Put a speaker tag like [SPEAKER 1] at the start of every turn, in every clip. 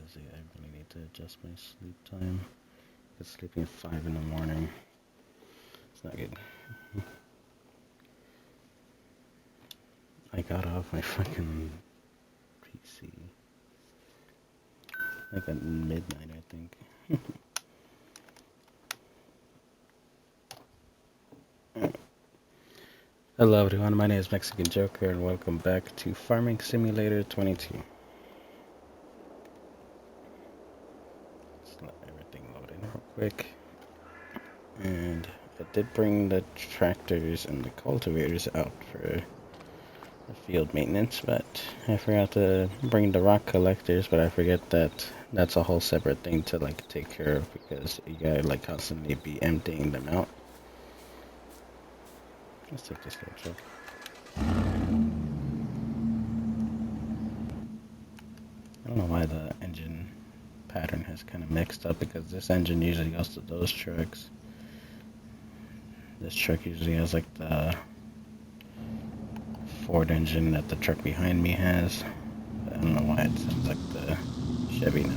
[SPEAKER 1] Honestly, I really need to adjust my sleep time. Because sleeping at 5 in the morning, it's not good. I got off my fucking PC like at midnight, I think. Hello everyone, my name is Mexican Joker and welcome back to Farming Simulator 22. Let's let everything load in real quick. And I did bring the tractors and the cultivators out for the field maintenance, but I forgot to bring the rock collectors, but I forget that that's a whole separate thing to like take care of because you gotta like constantly be emptying them out. Let's take this little truck. I don't know why the engine pattern has kind of mixed up because this engine usually goes to those trucks. This truck usually has like the Ford engine that the truck behind me has. But I don't know why it sounds like the Chevy now.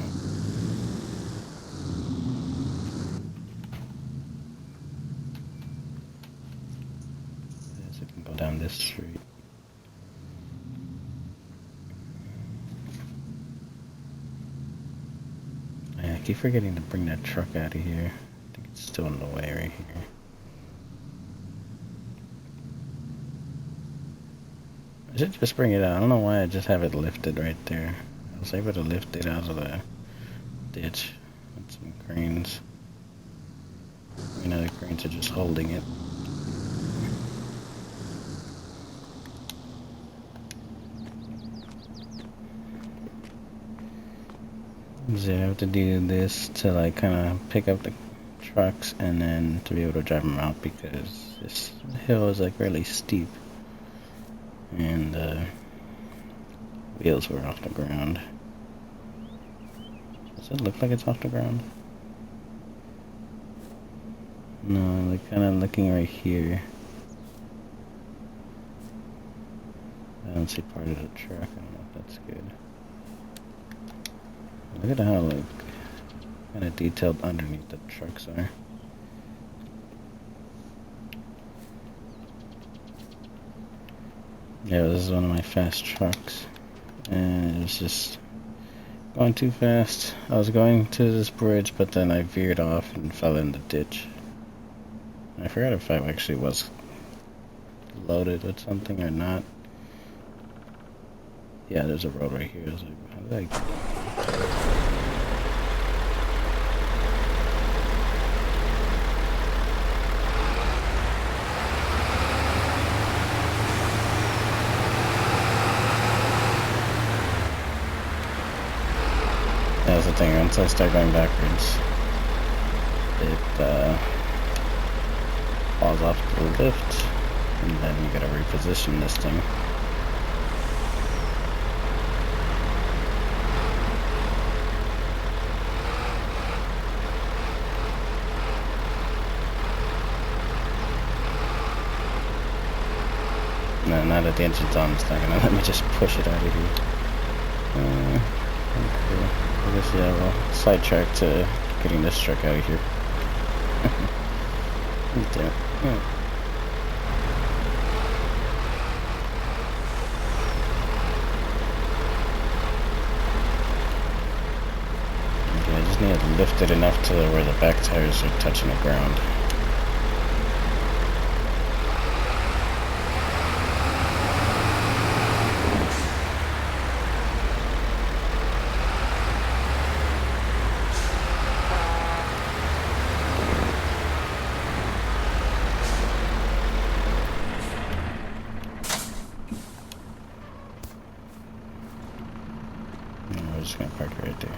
[SPEAKER 1] So we can go down this street. I keep forgetting to bring that truck out of here. I think it's still in the way right here. I should just bring it out. I don't know why I just have it lifted right there. I was able to lift it out of the ditch with some cranes. You know, the cranes are just holding it. So I have to do this to like kind of pick up the trucks and then to be able to drive them out because this hill is like really steep and wheels were off the ground. Does it look like it's off the ground? No, I'm like kind of looking right here. I don't see part of the truck. I don't know if that's good. Look at how like kind of detailed underneath the trucks are. Yeah, this is one of my fast trucks, and it was just going too fast. I was going to this bridge, but then I veered off and fell in the ditch. I forgot if I actually was loaded with something or not. Yeah, there's a road right here. I was like, how did I... That's the thing, once I start going backwards, it falls off the lift, and then you gotta reposition this thing. No, now that the engine's on, it's not gonna let me just push it out of here. Okay. I guess, yeah, well, sidetrack to getting this truck out of here. Damn it. Yeah. Okay, I just need to lift it enough to where the back tires are touching the ground. We're just gonna park it right there.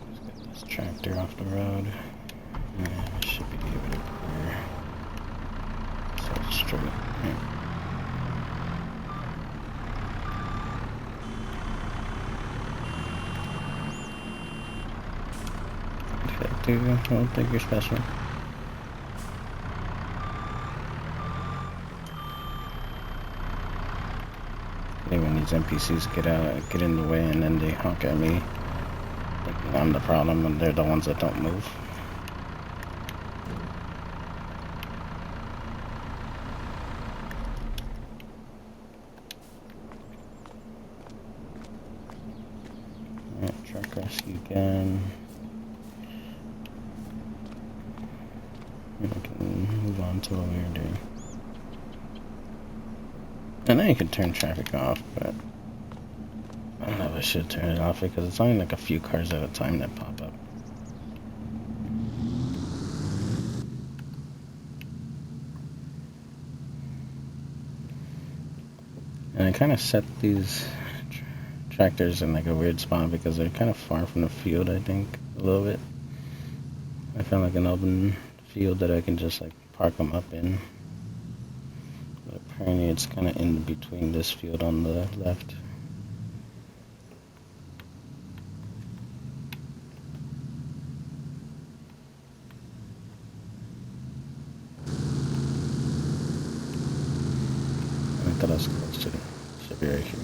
[SPEAKER 1] Let's get this tractor off the road. And I should be able to clear so straight. I don't think you're special. When these NPCs get in the way, and then they honk at me, thinking I'm the problem, and they're the ones that don't move. Alright, truck rescue again. We can move on to what we were doing. And now you can turn traffic off, but I don't know if I should turn it off because it's only like a few cars at a time that pop up. And I kind of set these tractors in like a weird spot because they're kind of far from the field, I think, a little bit. I found like an open field that I can just like park them up in. But apparently it's kind of in between this field on the left. I thought I was close to it. Should be right here.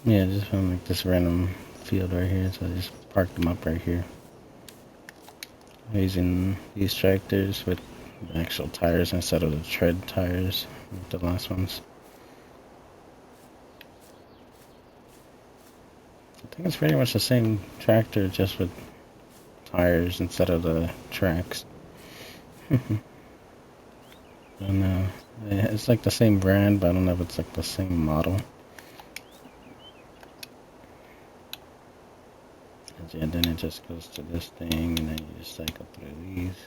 [SPEAKER 1] Yeah, I just found like this random field right here, so I just parked them up right here. Using these tractors with the actual tires instead of the tread tires, like the last ones. I think it's pretty much the same tractor, just with tires instead of the tracks. I don't know. It's like the same brand, but I don't know if it's like the same model. And then it just goes to this thing, and then you just cycle through these.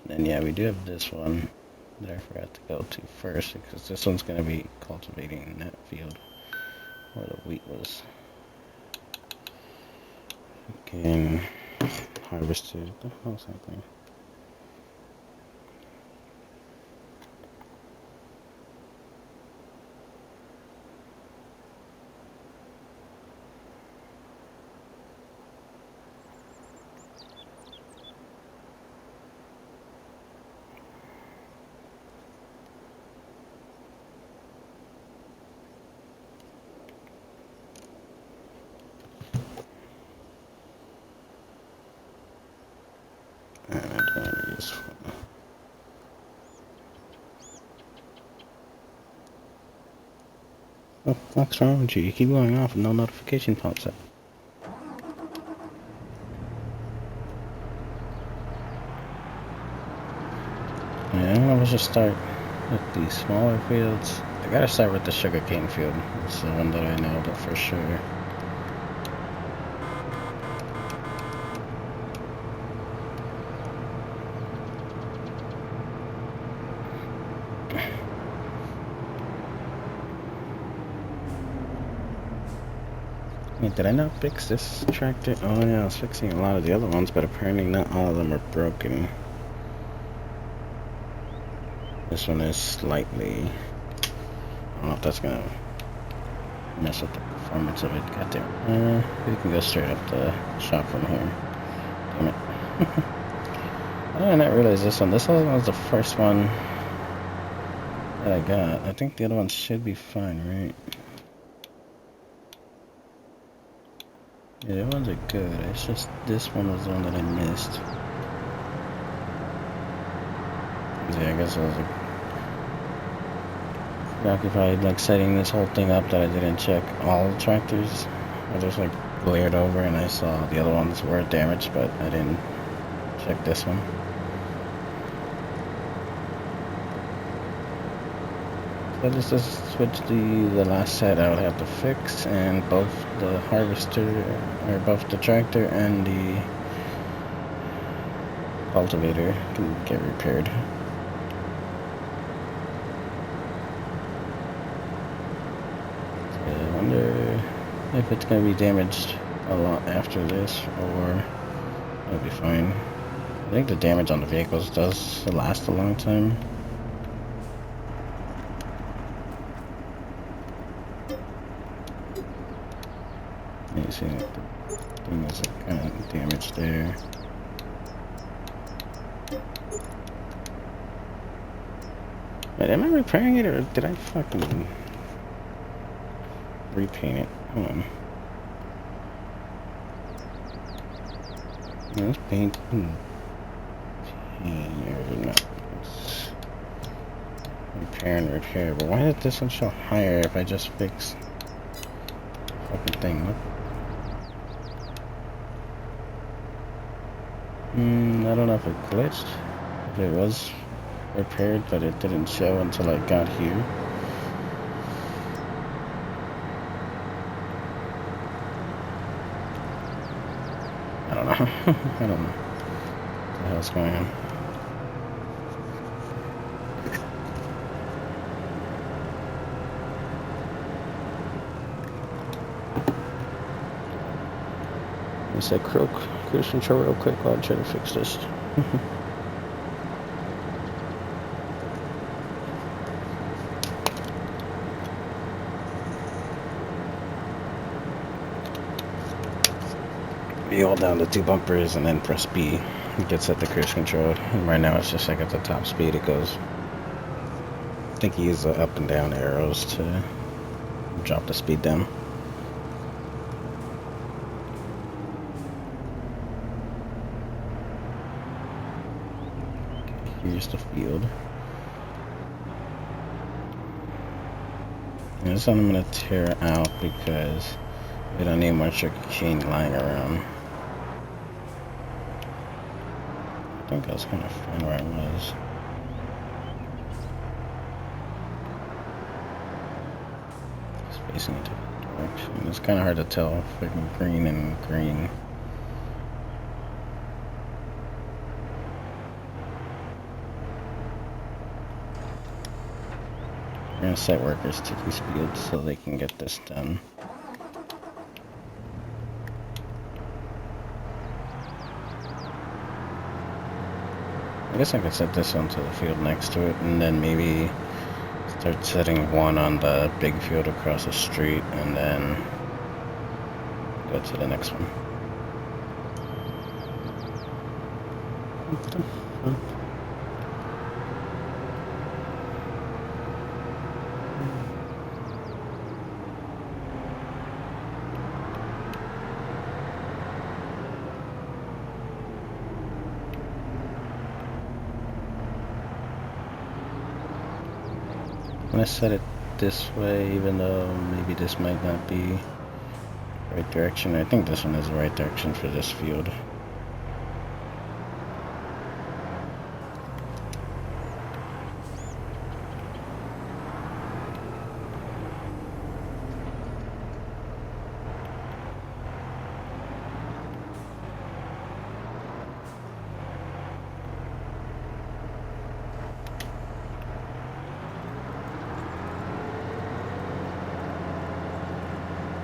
[SPEAKER 1] And then yeah, we do have this one that I forgot to go to first, because this one's going to be cultivating that field where the wheat was. Okay, and harvested. What the hell is happening? What's wrong with you? You keep going off and no notification pops up. Yeah, I don't know if I should start with the smaller fields. I gotta start with the sugarcane field. It's the one that I know about for sure. Wait, did I not fix this tractor? Oh yeah, I was fixing a lot of the other ones, but apparently not all of them are broken. This one is slightly... I don't know if that's gonna mess with the performance of it. Goddamn. We can go straight up the shop from here. Damn it. I did not realize this one. This one was the first one that I got. I think the other ones should be fine, right? Yeah, the ones are good. It's just this one was the one that I missed. Yeah, I guess I was like preoccupied like setting this whole thing up that I didn't check all the tractors. I just like glared over and I saw the other ones were damaged, but I didn't check this one. So just to switch the last set I would have to fix, and both the harvester, or both the tractor and the cultivator can get repaired. So I wonder if it's going to be damaged a lot after this, or it'll be fine. I think the damage on the vehicles does last a long time. You see the thing is kind of damaged there. Wait, am I repairing it, or did I fucking repaint it? Hold on. Let's paint. No. It's repair and repair. But why did this one show higher if I just fix the fucking thing? What? I don't know if it glitched. If it was repaired, but it didn't show until I got here. I don't know. I don't know what the hell's going on. I said cruise control real quick while I try to fix this. You hold down the two bumpers and then press B. It gets at the cruise control. And right now it's just like at the top speed it goes. I think you use the up and down arrows to drop the speed down. Here's the field. And this one I'm going to tear out because we don't need much sugar cane lying around. I think I was kind of fine where I was. It's facing a different direction. It's kind of hard to tell freaking green and green. We're gonna set workers to these fields so they can get this done. I guess I could set this onto the field next to it, and then maybe start setting one on the big field across the street, and then go to the next one. What the fuck? I'm gonna set it this way, even though maybe this might not be the right direction. I think this one is the right direction for this field.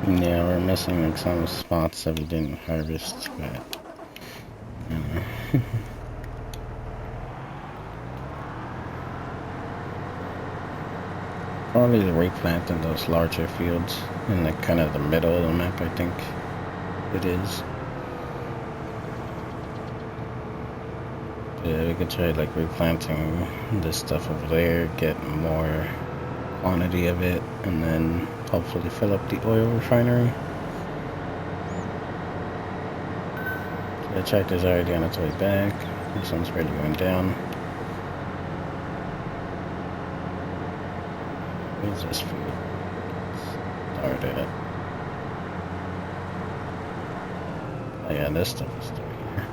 [SPEAKER 1] Yeah, we're missing like some spots that we didn't harvest, but probably the replanting those larger fields in the kind of the middle of the map, I think it is. Yeah, we could try like replanting this stuff over there, get more quantity of it, and then hopefully fill up the oil refinery. So the tractor's already on its way back. This one's already going down. Where's this field? Start at. Oh yeah, this stuff is still here.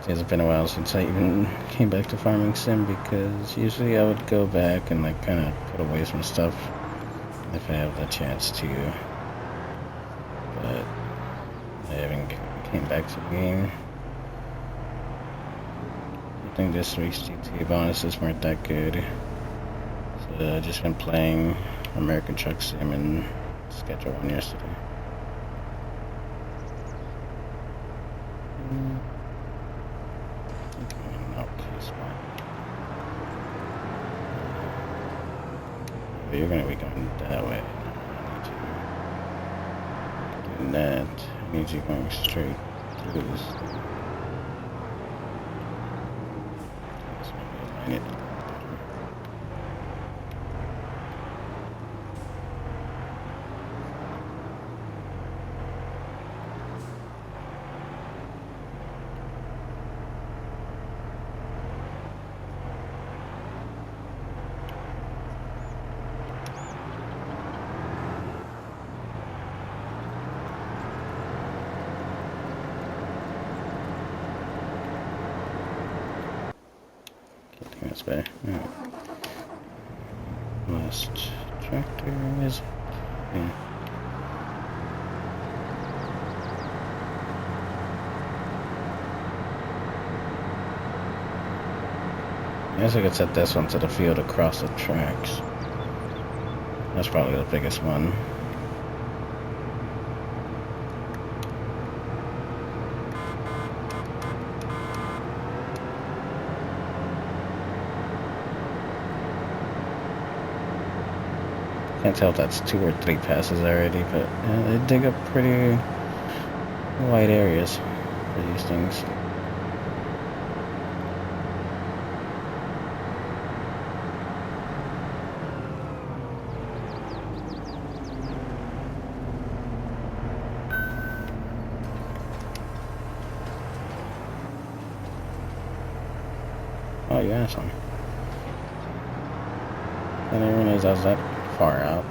[SPEAKER 1] It's been a while since I even came back to Farming Sim, because usually I would go back and like kind of put away some stuff if I have the chance to, but I haven't came back to the game. I think this week's GTA bonuses weren't that good, so I've just been playing American Truck Sim and Schedule 1 yesterday. You're gonna be going that way. Doing that means you're going straight through this. This might be align it. That's better. Alright. Last tractor is. Yeah. I guess I could set this one to the field across the tracks. That's probably the biggest one. Can't tell if that's 2 or 3 passes already, but they dig up pretty wide areas for these things. Oh, you asshole. I didn't realize I was that far out.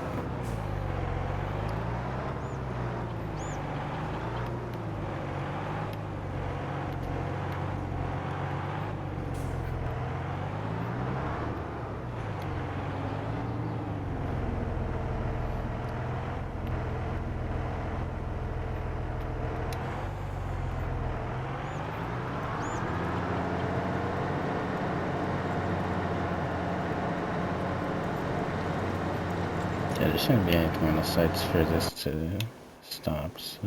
[SPEAKER 1] Yeah, there shouldn't be anything on the sites for this to stop, so.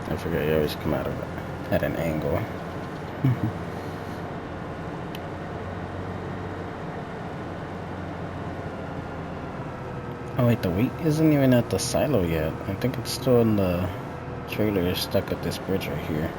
[SPEAKER 1] I forget you always come out of it at an angle. Oh wait, the wheat isn't even at the silo yet. I think it's still in the trailer stuck at this bridge right here.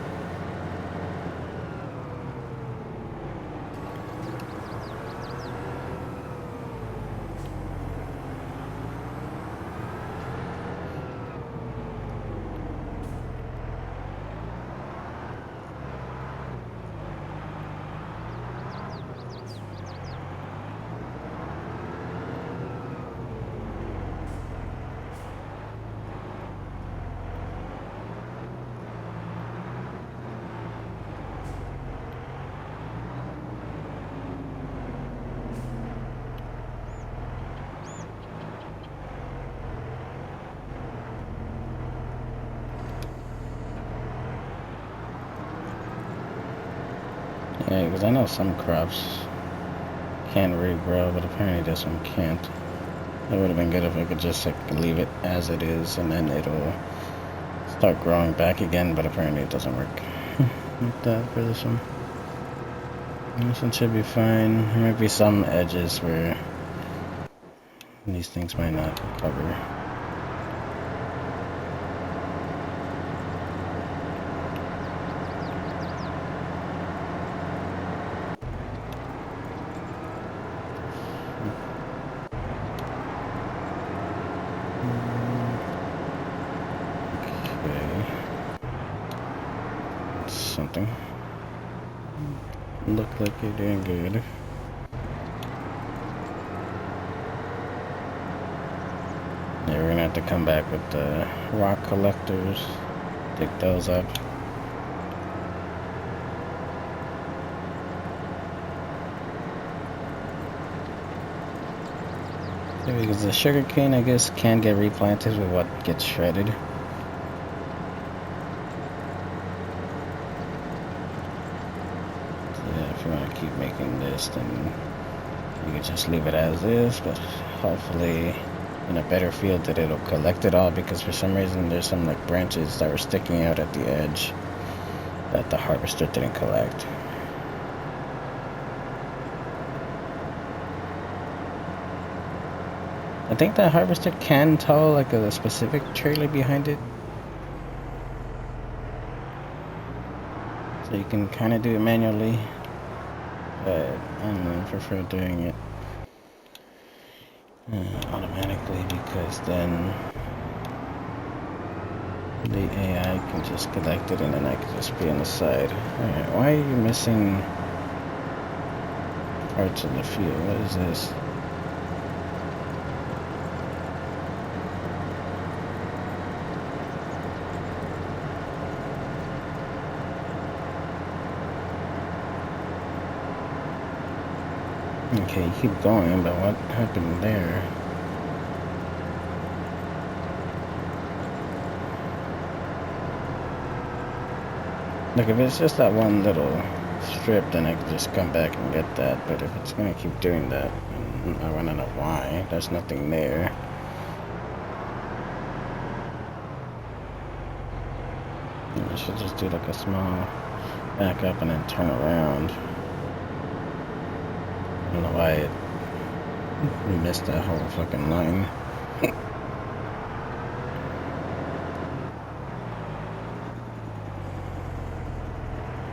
[SPEAKER 1] Yeah, because I know some crops can regrow, but apparently this one can't. It would have been good if I could just leave it as it is, and then it'll start growing back again, but apparently it doesn't work like that for this one. This one should be fine. There might be some edges where these things might not cover. Something. Look like you're doing good. Yeah, we're gonna have to come back with the rock collectors, dig those up. Yeah, because the sugarcane, I guess, can get replanted with what gets shredded. So yeah, if you want to keep making this, then you can just leave it as is, but hopefully in a better field that it'll collect it all, because for some reason there's some like branches that were sticking out at the edge that the harvester didn't collect. I think the harvester can tow like a specific trailer behind it, so you can kind of do it manually, but I don't know, I prefer doing it automatically, because then the AI can just collect it and then I can just be on the side. Alright, why are you missing parts of the field? What is this? Okay, you keep going, but what happened there? Like, if it's just that one little strip, then I can just come back and get that. But if it's gonna keep doing that, I wanna know why. There's nothing there. I should just do like a small back up and then turn around. I don't know why it missed that whole fucking line.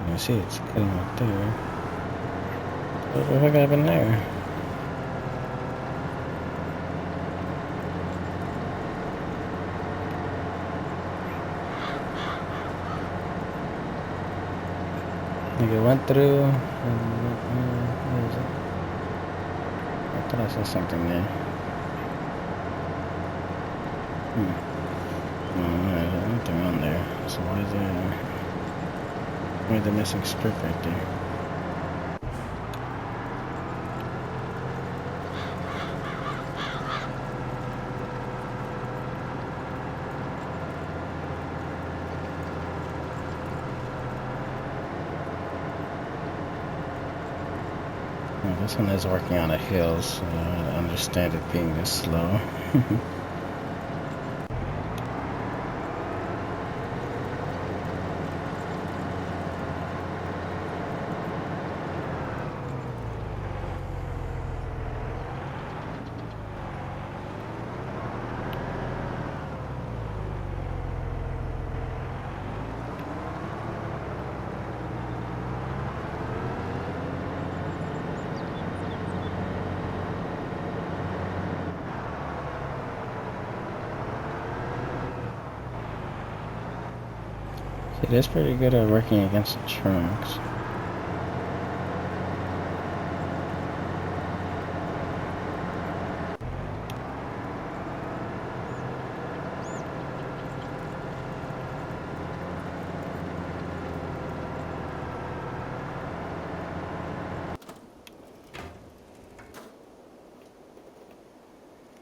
[SPEAKER 1] You see it's cutting right there. What the fuck happened there? Like it went through. What is it? I thought I saw something there. No, there's nothing on there. So why is the missing strip right there? Oh, this one is working on a hill, so I understand it being this slow. It is pretty good at working against the trunks.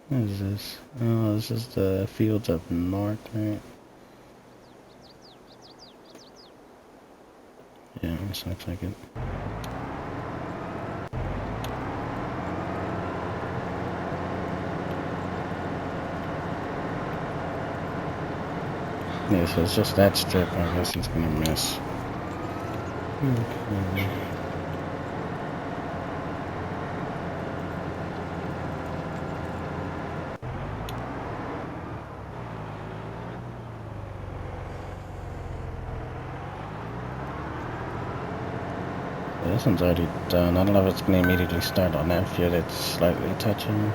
[SPEAKER 1] What is this? Oh, this is the fields up north, right? Yeah, this looks like it. Yeah, so it's just that strip. I guess it's gonna miss. Okay. This one's already done. I don't know if it's gonna immediately start on that field. It's slightly touching.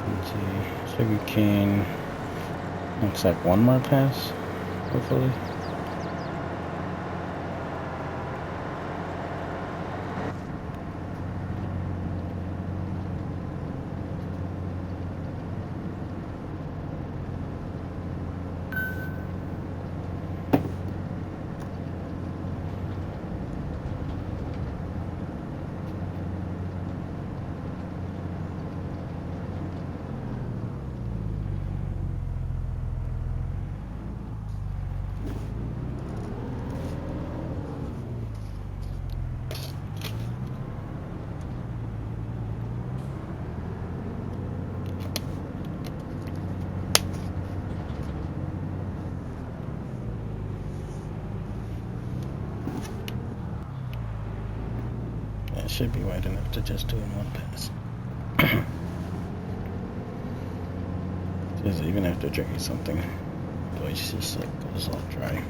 [SPEAKER 1] Let's see. Sugarcane. Looks like one more pass, hopefully. should be wide enough to just do in one pass. Because even after drinking something, the voice just like goes all dry.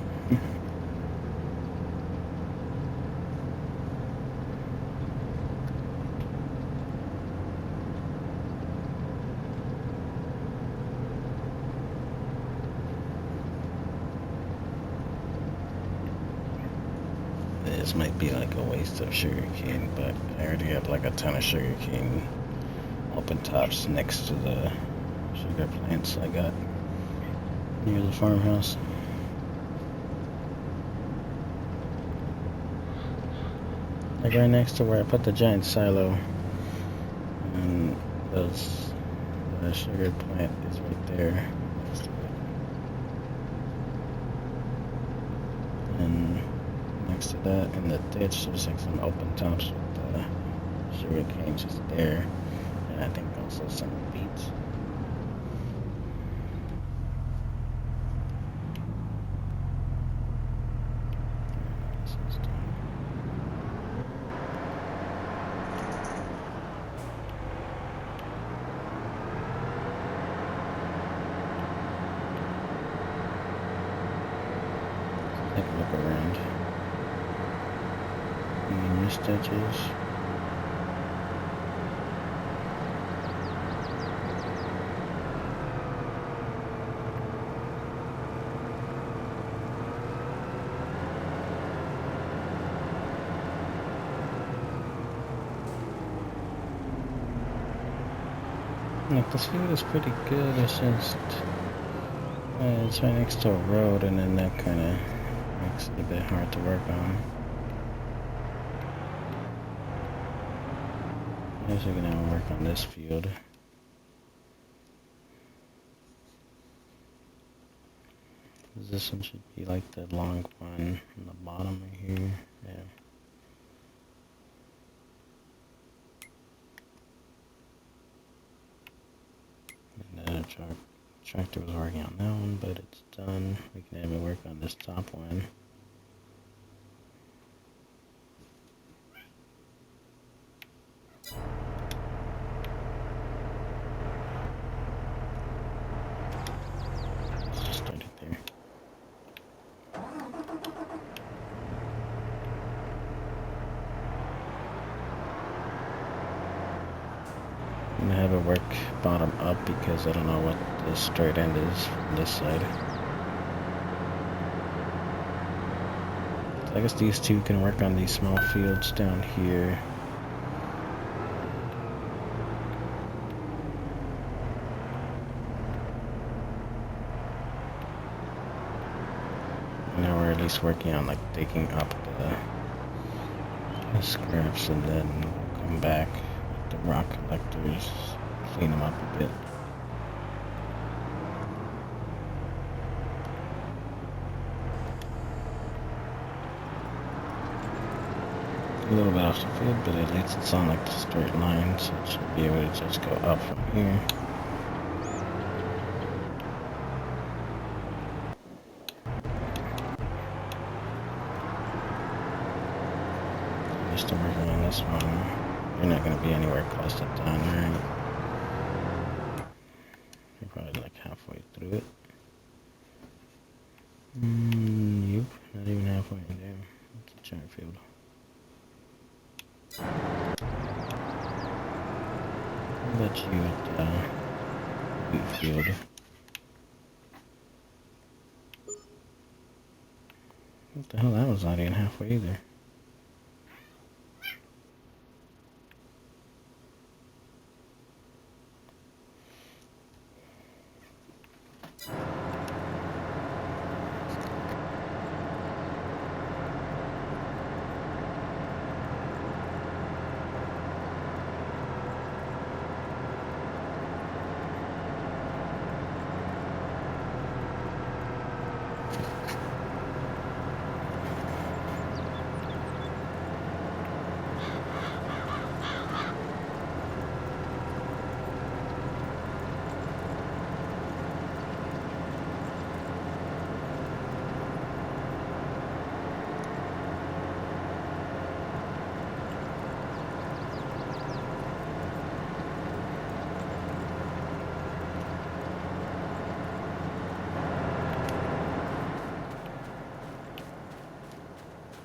[SPEAKER 1] This might be like a waste of sugar cane, but I already have like a ton of sugar cane open tops next to the sugar plants I got near the farmhouse. Like right next to where I put the giant silo, and the sugar plant is right there next to it. And next to that in the ditch there's like some open tops with the sugar cane just there, and I think also some beets. Take a look around. Any missed edges? Like, this field is pretty good. It's just it's right next to a road, and then that kind of makes it a bit hard to work on. I guess we're gonna work on this field. This one should be like the long one on the bottom right here. Yeah. And then a tractor was working on that one, but it's done. We can have it work on this top one. Let's just start it there. I'm gonna have it work bottom up because I don't know what the straight end is from this side. So I guess these two can work on these small fields down here. Now we're at least working on like digging up the scraps, and then we'll come back with the rock collectors, clean them up a bit. A little bit off the field, but at least it's on like the straight line, so it should be able to just go up from here. Still working on this one. You're not going to be anywhere close to done, right? You're probably like halfway through it. Nope, not even halfway in there. It's a giant field. I'll let you at the wheat field. What the hell, that was not even halfway either.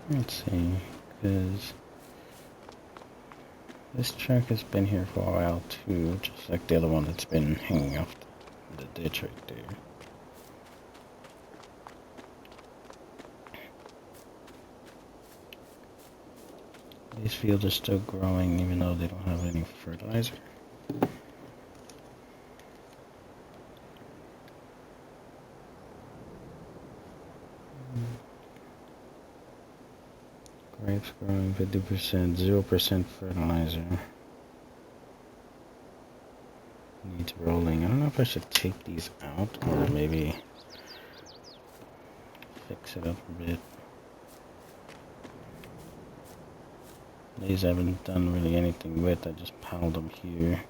[SPEAKER 1] Let's see, because this truck has been here for a while too, just like the other one that's been hanging off the ditch right there. These fields are still growing even though they don't have any fertilizer. Grapes growing 50%, 0% fertilizer. Needs rolling. I don't know if I should take these out or maybe fix it up a bit. These I haven't done really anything with, I just piled them here.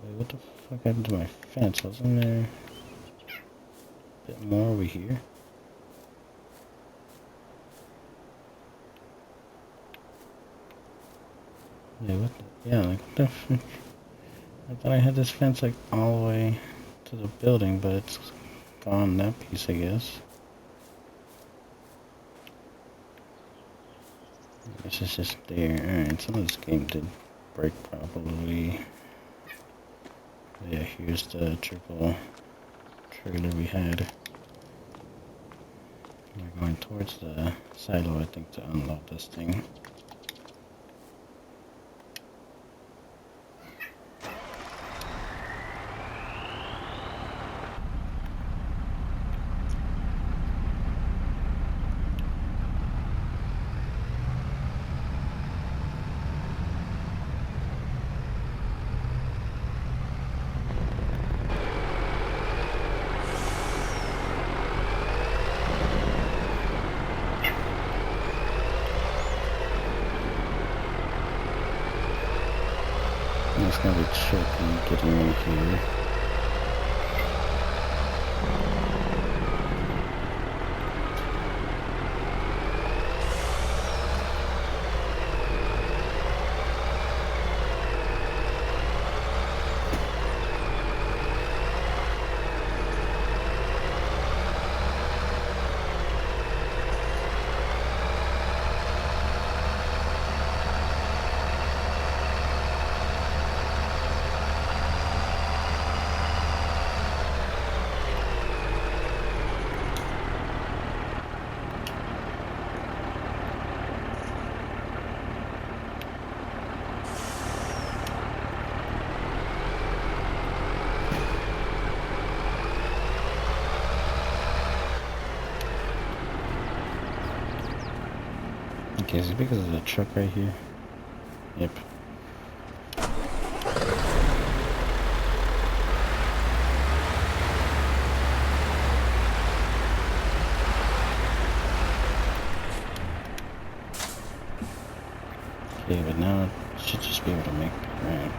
[SPEAKER 1] Wait, what the fuck happened to my fence? Wasn't there a bit more over here? Yeah, what the, yeah, like what the fuck? I thought I had this fence like all the way to the building, but it's gone that piece, I guess. This is just there. Alright, some of this game did break properly. Yeah, here's the triple trailer we had. We're going towards the silo, I think, to unload this thing. I'm just gonna be checking, getting in here. Okay, is it because of the truck right here? Yep. Okay, but now it should just be able to make it right.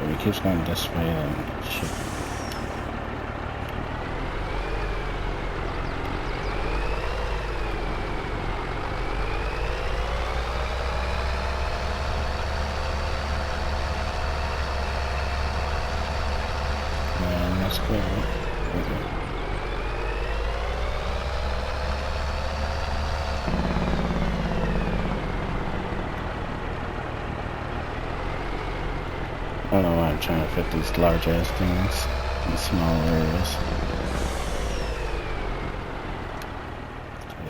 [SPEAKER 1] If it keeps going this way, then it should. That's good. Okay. I don't know why I'm trying to fit these large ass things in small areas.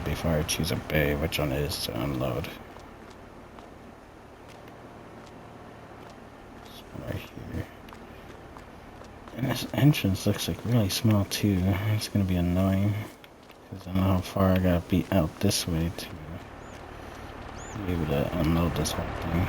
[SPEAKER 1] Before I choose a bay, which one is to unload? This one right here. And this entrance looks like really small too. It's gonna be annoying because I don't know how far I gotta be out this way to be able to unload this whole thing.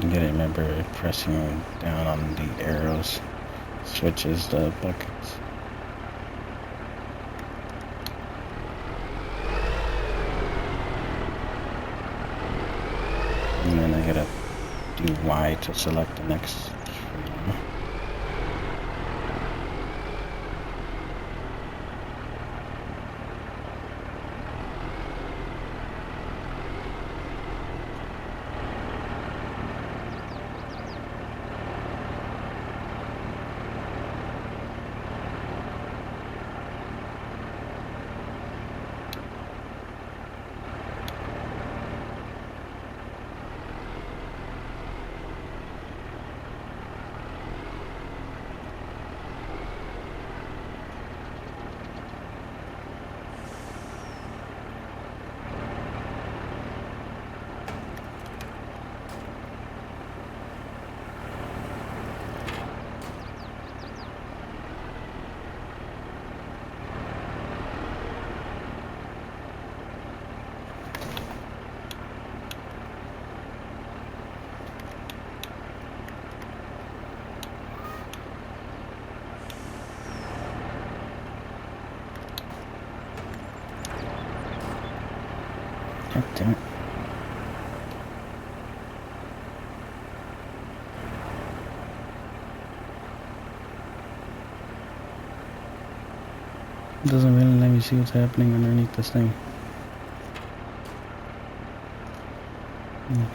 [SPEAKER 1] You gotta remember pressing down on the arrows switches the buckets. And then I gotta do Y to select the next tree. God damn it. It doesn't really let me see what's happening underneath this thing.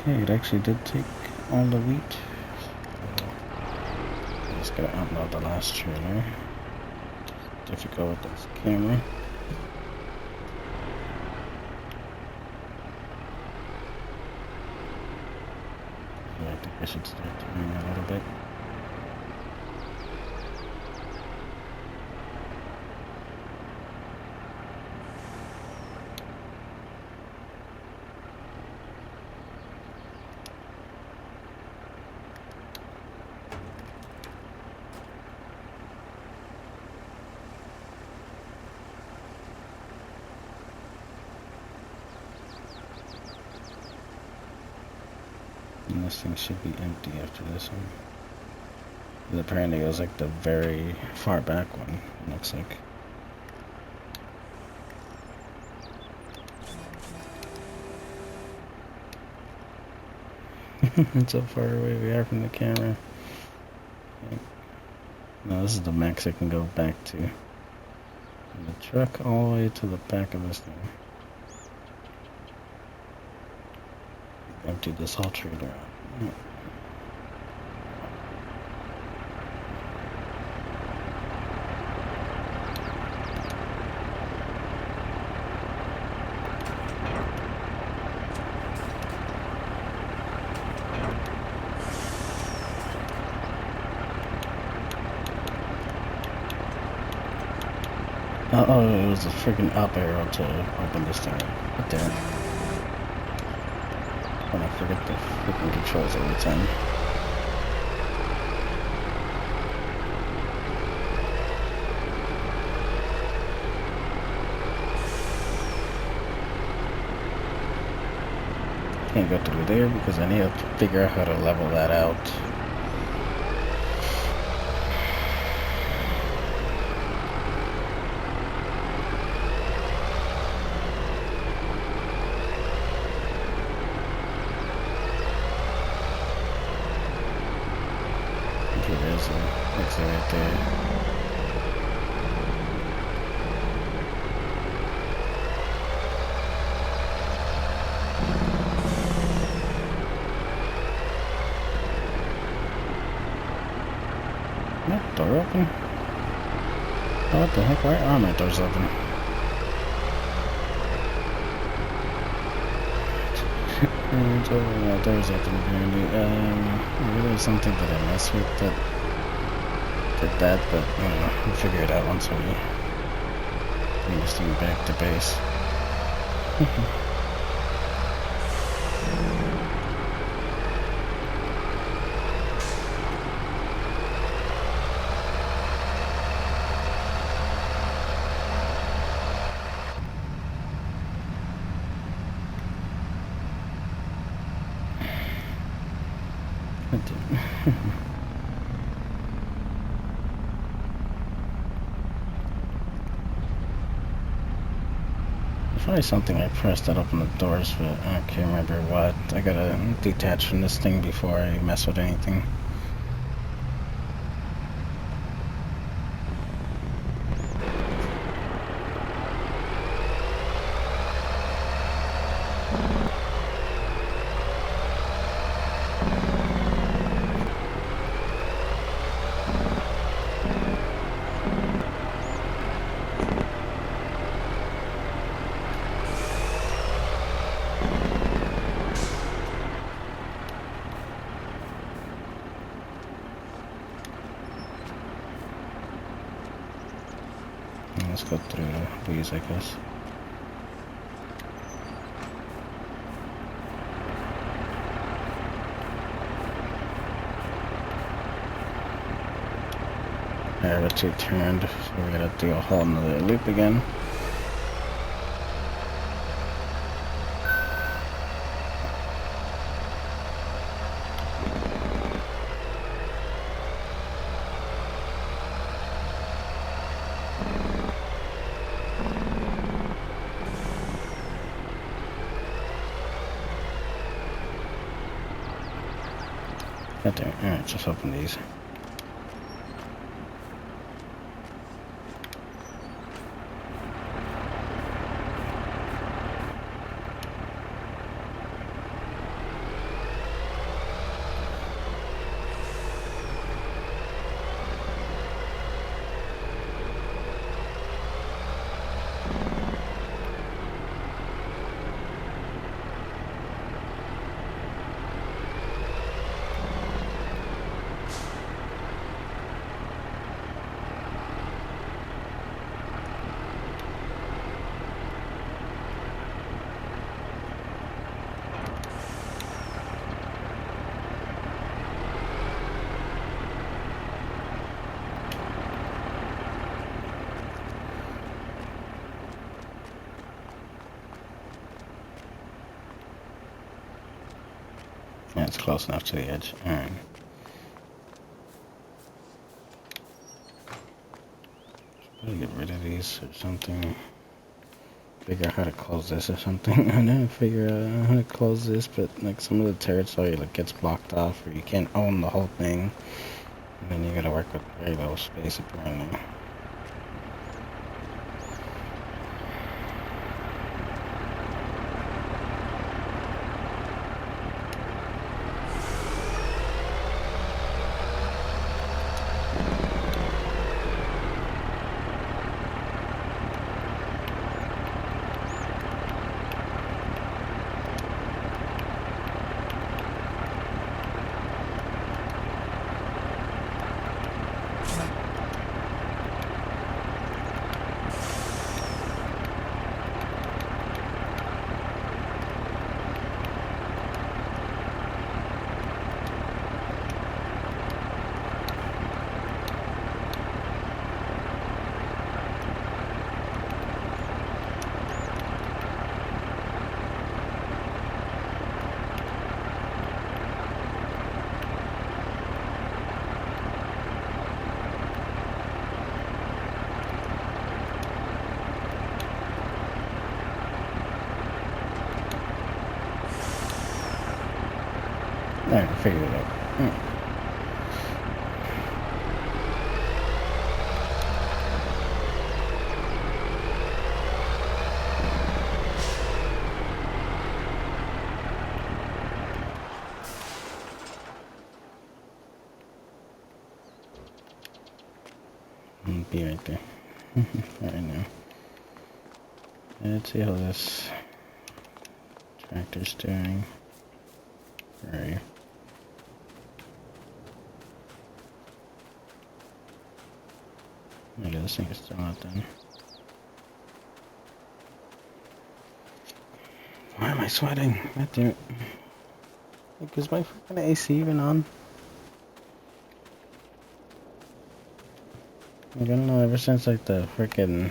[SPEAKER 1] Okay, it actually did take all the wheat. I just gotta unload the last trailer. Difficult with this camera. I think I should start doing a little bit. And this thing should be empty after this one. But apparently it was like the very far back one, it looks like. That's how far away we are from the camera. Okay. No, this is the max I can go back to. From the truck all the way to the back of this thing. Empty this whole trailer out. Oh, it was a freaking up arrow to open this thing. What the heck? When I forget the freaking controls every time. Can't go through there because I need to figure out how to level that out. Okay, there's an exit right there. That door open? Oh, what the heck? Why are my doors open? It's over. My doors open apparently. Maybe there's something that I messed with that did that, but I don't know. We'll figure it out once we bring this thing back to base. There's probably something I pressed that opened the doors, but I can't remember what. I gotta detach from this thing before I mess with anything. Let's go through these, I guess. I have it two turned, so we gotta do a whole nother loop again. God damn it. Alright, just open these. Yeah, it's close enough to the edge. Alright. Probably get rid of these or something. Figure out how to close this or something. I know, figure out how to close this, but like some of the territory like gets blocked off, or you can't own the whole thing. And then you gotta work with very little space apparently. Alright, figure it out. Be right there. Right now. Let's see how this tractor's doing. Where are you? Maybe this thing is still not done. Why am I sweating? God damn it. Like, is my freaking AC even on? Like, I don't know, ever since like the freaking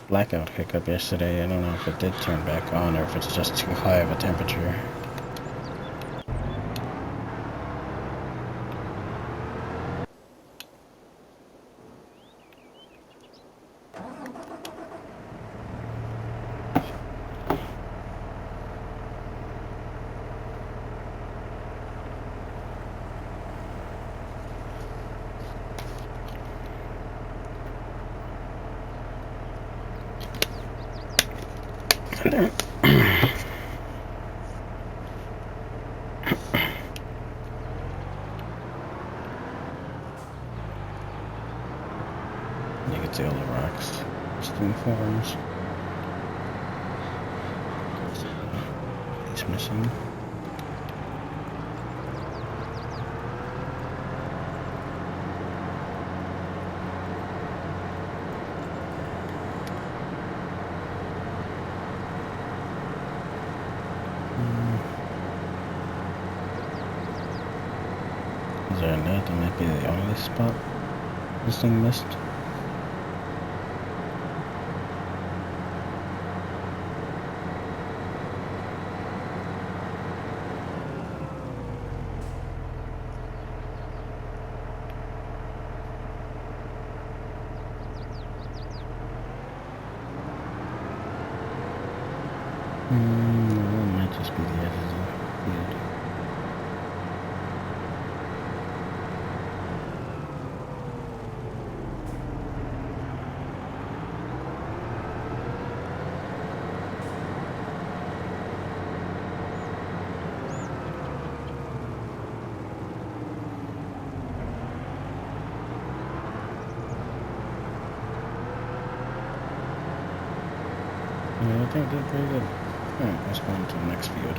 [SPEAKER 1] blackout hiccup yesterday, I don't know if it did turn back on or if it's just too high of a temperature. can't see all the rocks. Interesting forms. He's missing. Is there a net? That might be the only spot this thing missed. No, it might just be the edges of the field. Yeah, I think they're pretty good. Alright, let's go on to the next field.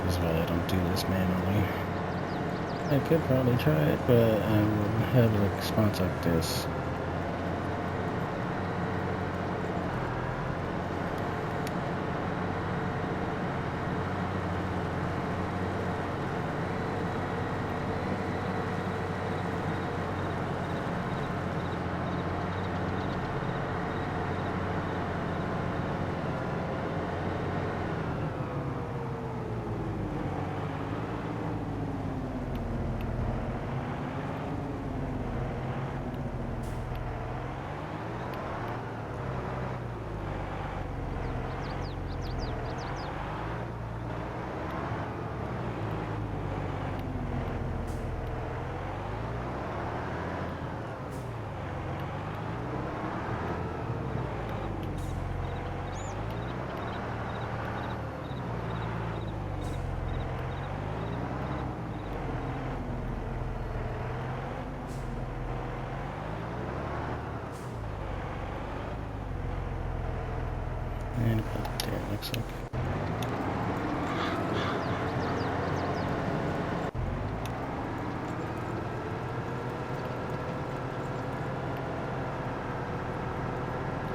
[SPEAKER 1] This is why I don't do this manually. I could probably try it, but I would have like spots like this. And about there, it looks like.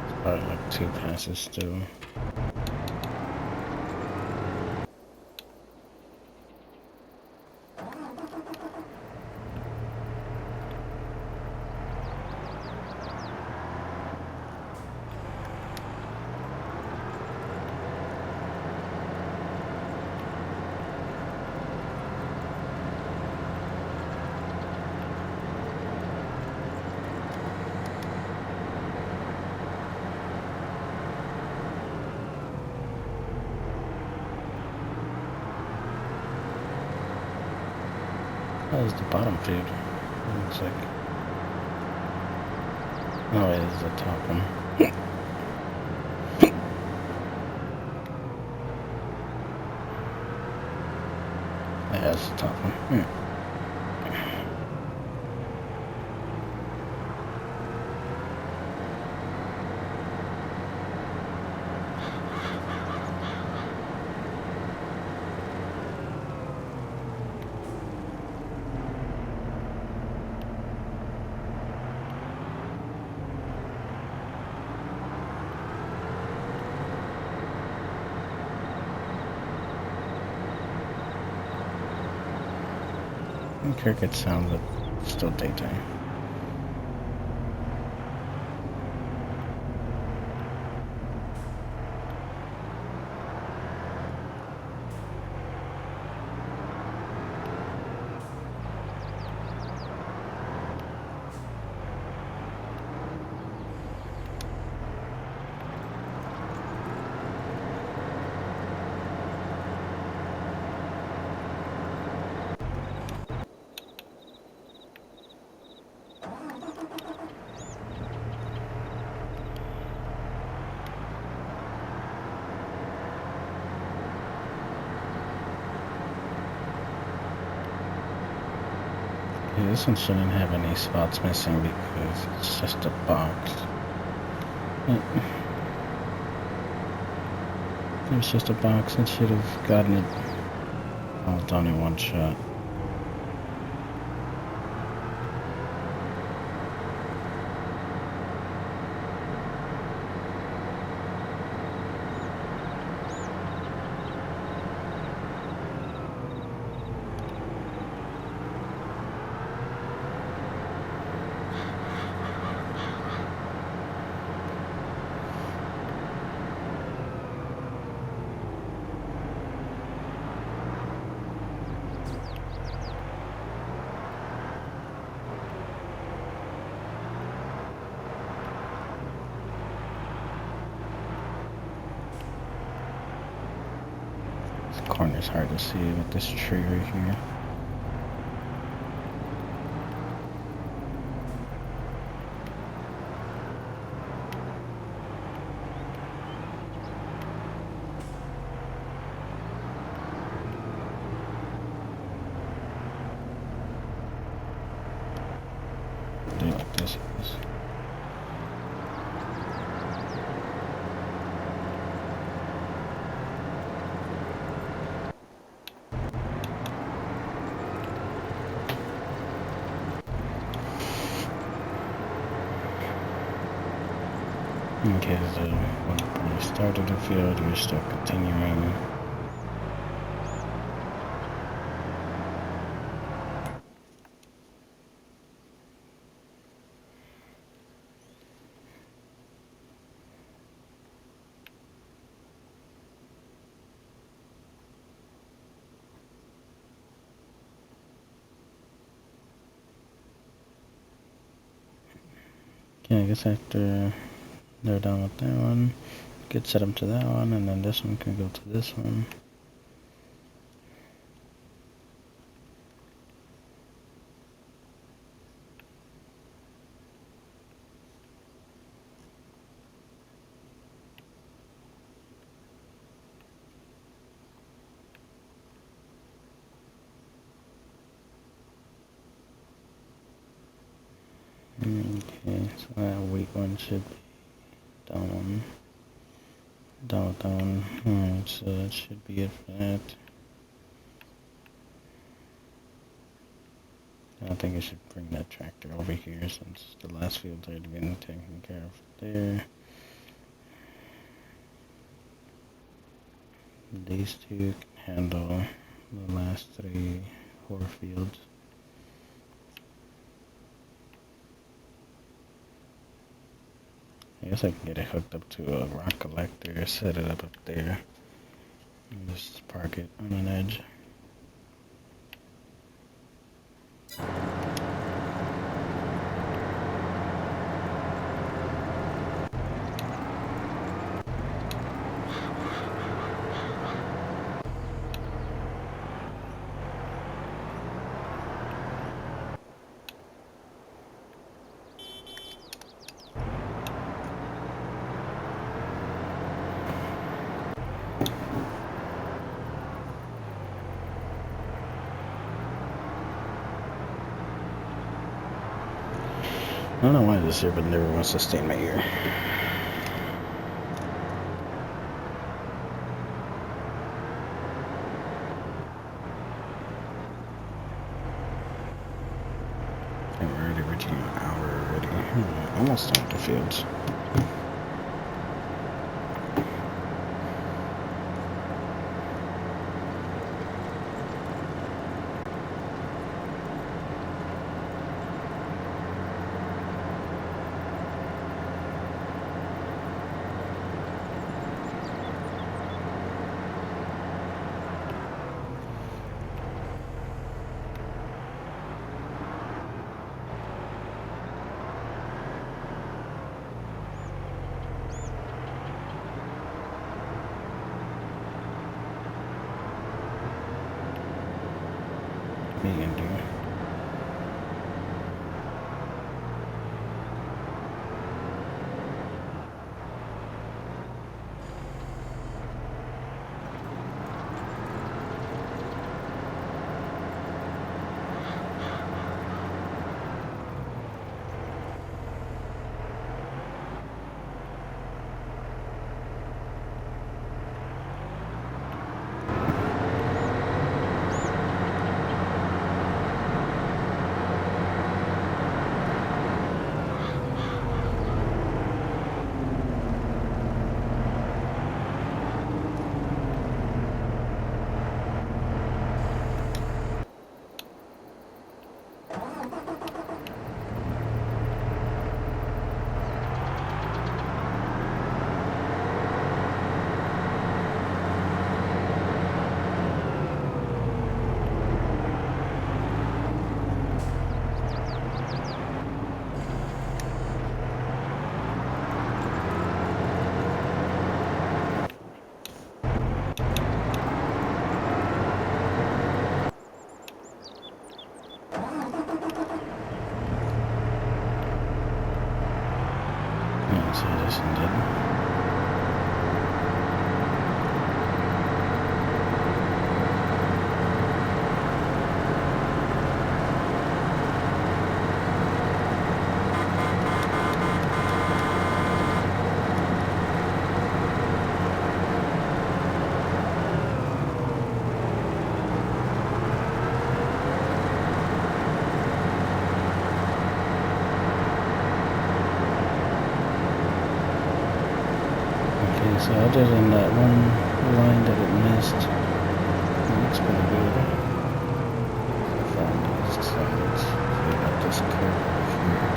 [SPEAKER 1] It's probably like 2 passes still. That was the bottom feed. Looks like. Oh wait, this is the top one. Yeah, that's the top one. Cricket sound, but still daytime. Yeah, this one shouldn't have any spots missing because it's just a box. It was just a box and should have gotten it all done in one shot. This corner's hard to see with this tree right here. Do what this is. Okay, so when you started the field, you're still continuing. Okay, I guess after they're done with that one, could set them to that one, and then this one can go to this one. Okay, so that weak one should be down one. Down with that one. Alright, so that should be it for that. I think I should bring that tractor over here since the last field's already been taken care of there. These two can handle the last 4 fields. I guess I can get it hooked up to a rock collector, set it up there, and just park it on an edge. I don't know why this earbud never wants to stay in my ear. And we're already reaching an hour already. Almost done with the fields. What are you gonna do? Yeah, so I just did. Okay, so other than that one line that it missed, it looks pretty good. So far on the east side, so you got this curve here.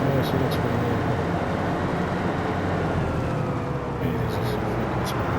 [SPEAKER 1] Yeah, so that's pretty good. Hey, this is a freaking spot.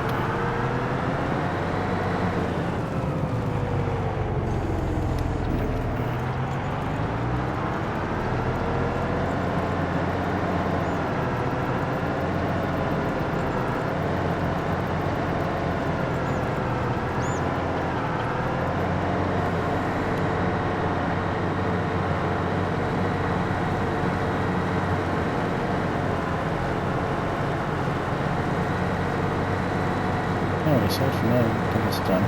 [SPEAKER 1] Alright, so for now, I think it's done.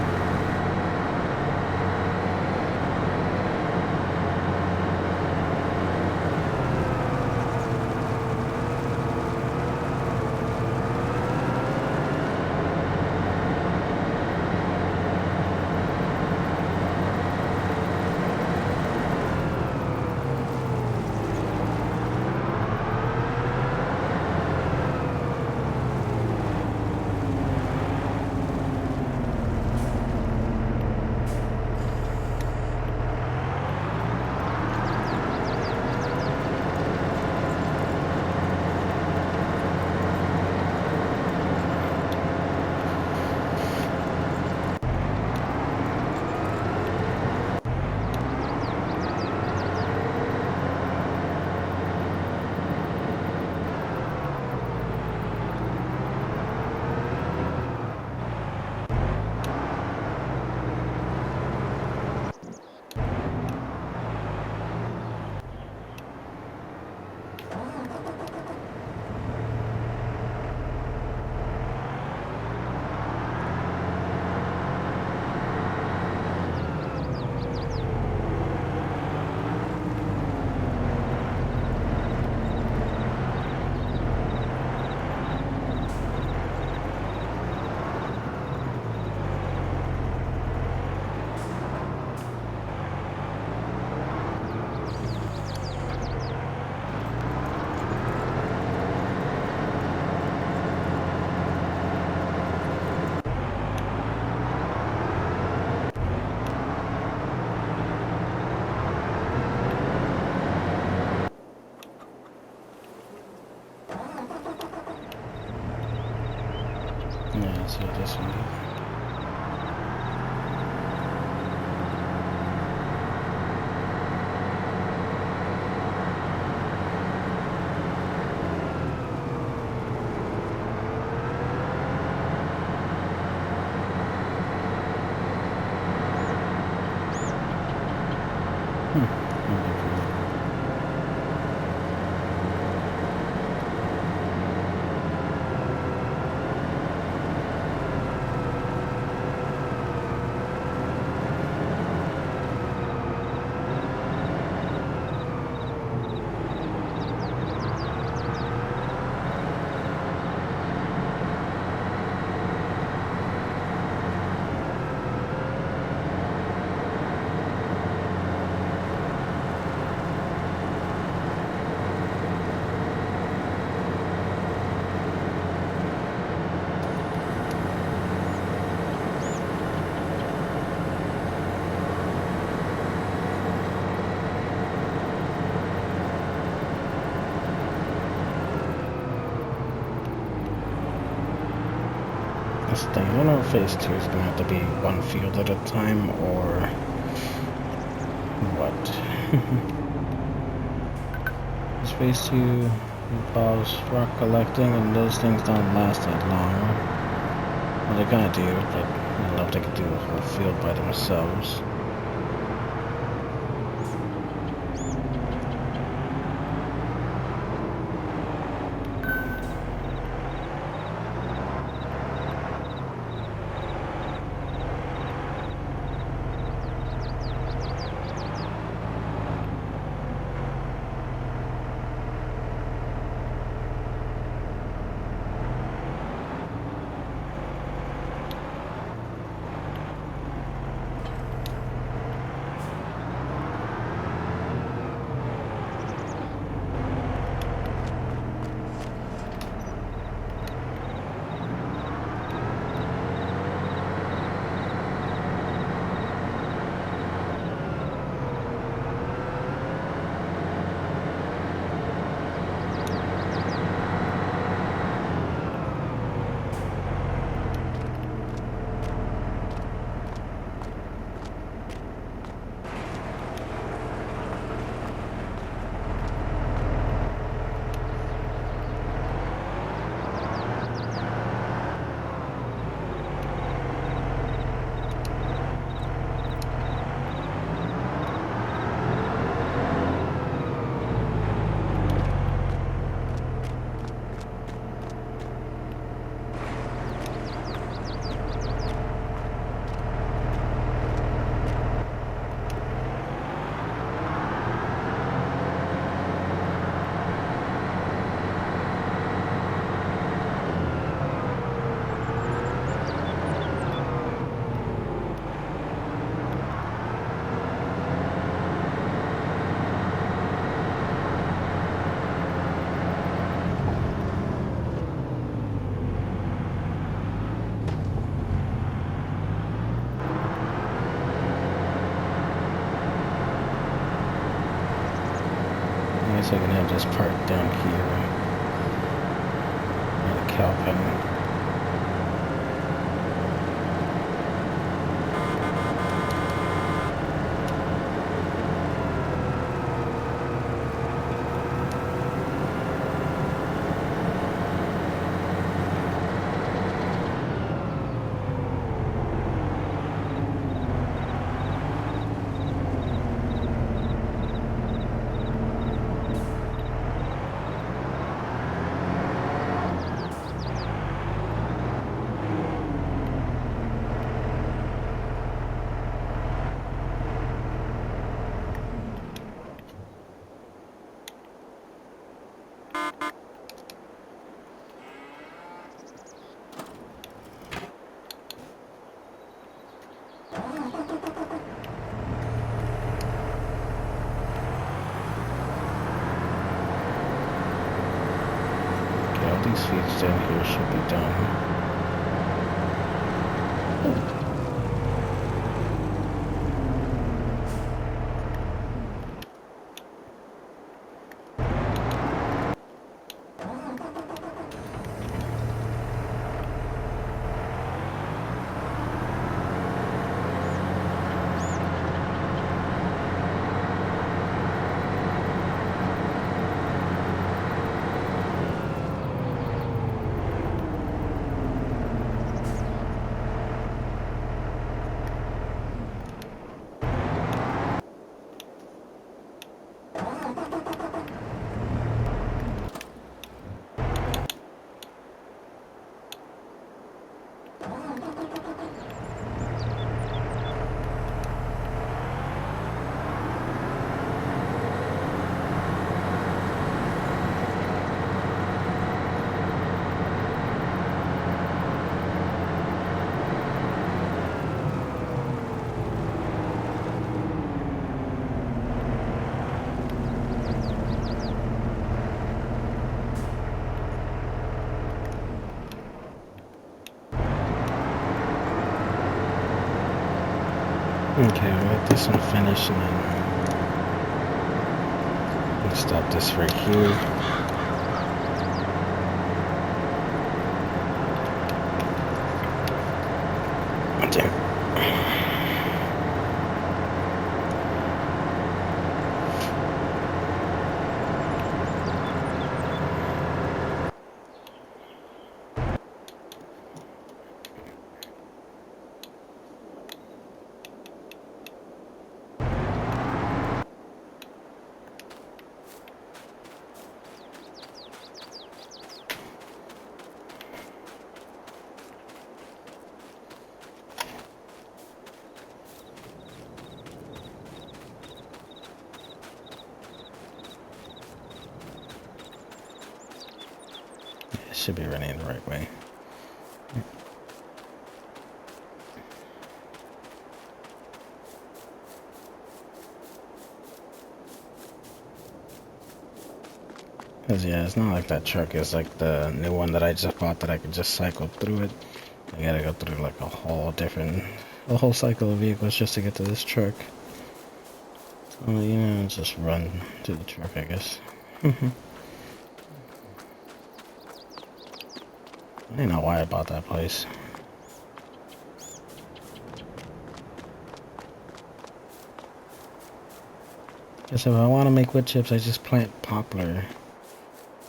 [SPEAKER 1] That's the thing. I don't know if phase 2 is gonna have to be one field at a time or what. This phase 2 involves rock collecting, and those things don't last that long. Well, they're gonna do, but I don't know if they could do a whole field by themselves. I guess I can have this part down here at a Calvin. These feeds down here should be done. Okay, we'll let this one finish and then we'll stop this right here. Damn. It should be running the right way. Cause yeah, it's not like that truck is like the new one that I just bought that I could just cycle through it. I gotta go through like a whole cycle of vehicles just to get to this truck. So, you know, just run to the truck, I guess. I don't know why I bought that place. Guess if I want to make wood chips, I just plant poplar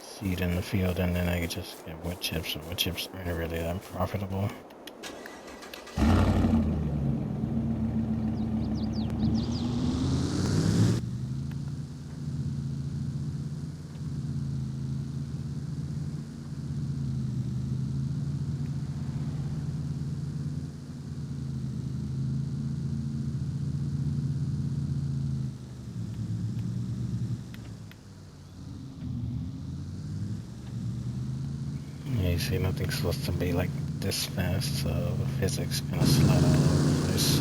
[SPEAKER 1] seed in the field and then I could just get wood chips. And wood chips aren't really that profitable. Yeah, you see, nothing's supposed to be like this fast, so physics gonna slide all over the place.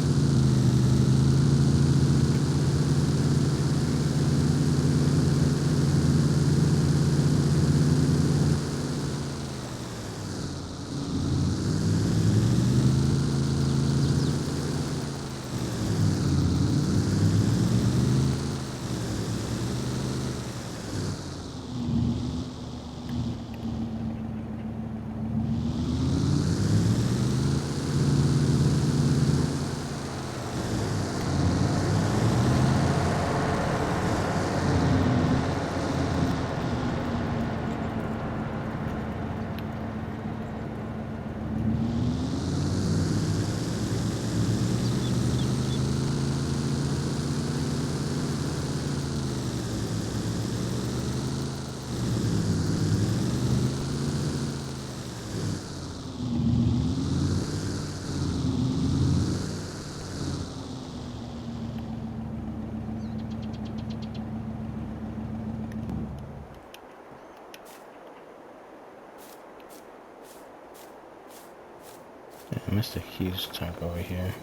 [SPEAKER 1] Yeah, I missed a huge chunk over here.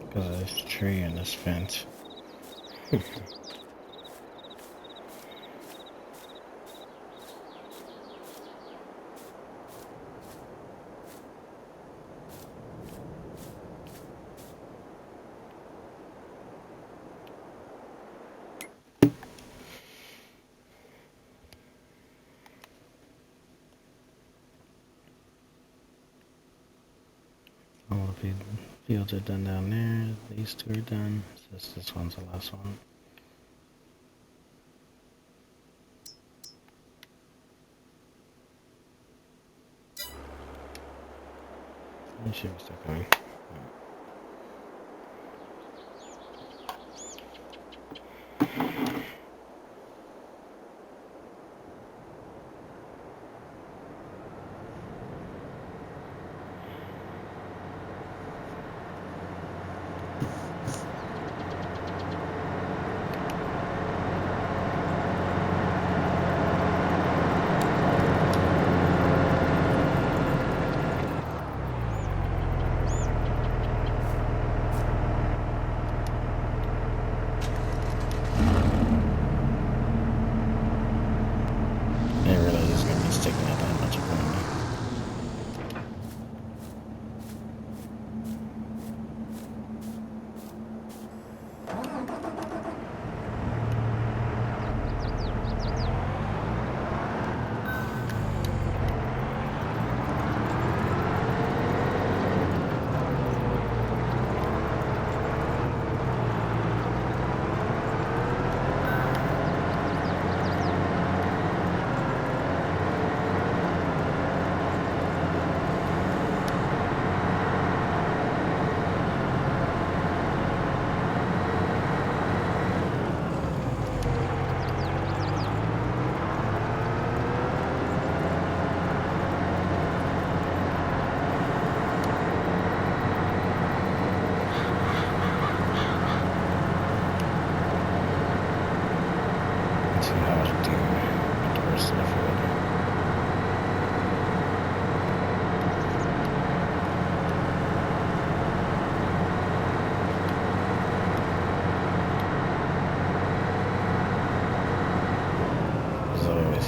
[SPEAKER 1] Because of this tree and this fence. All the fields are done down there. These two are done. This one's the last one. It should be still going.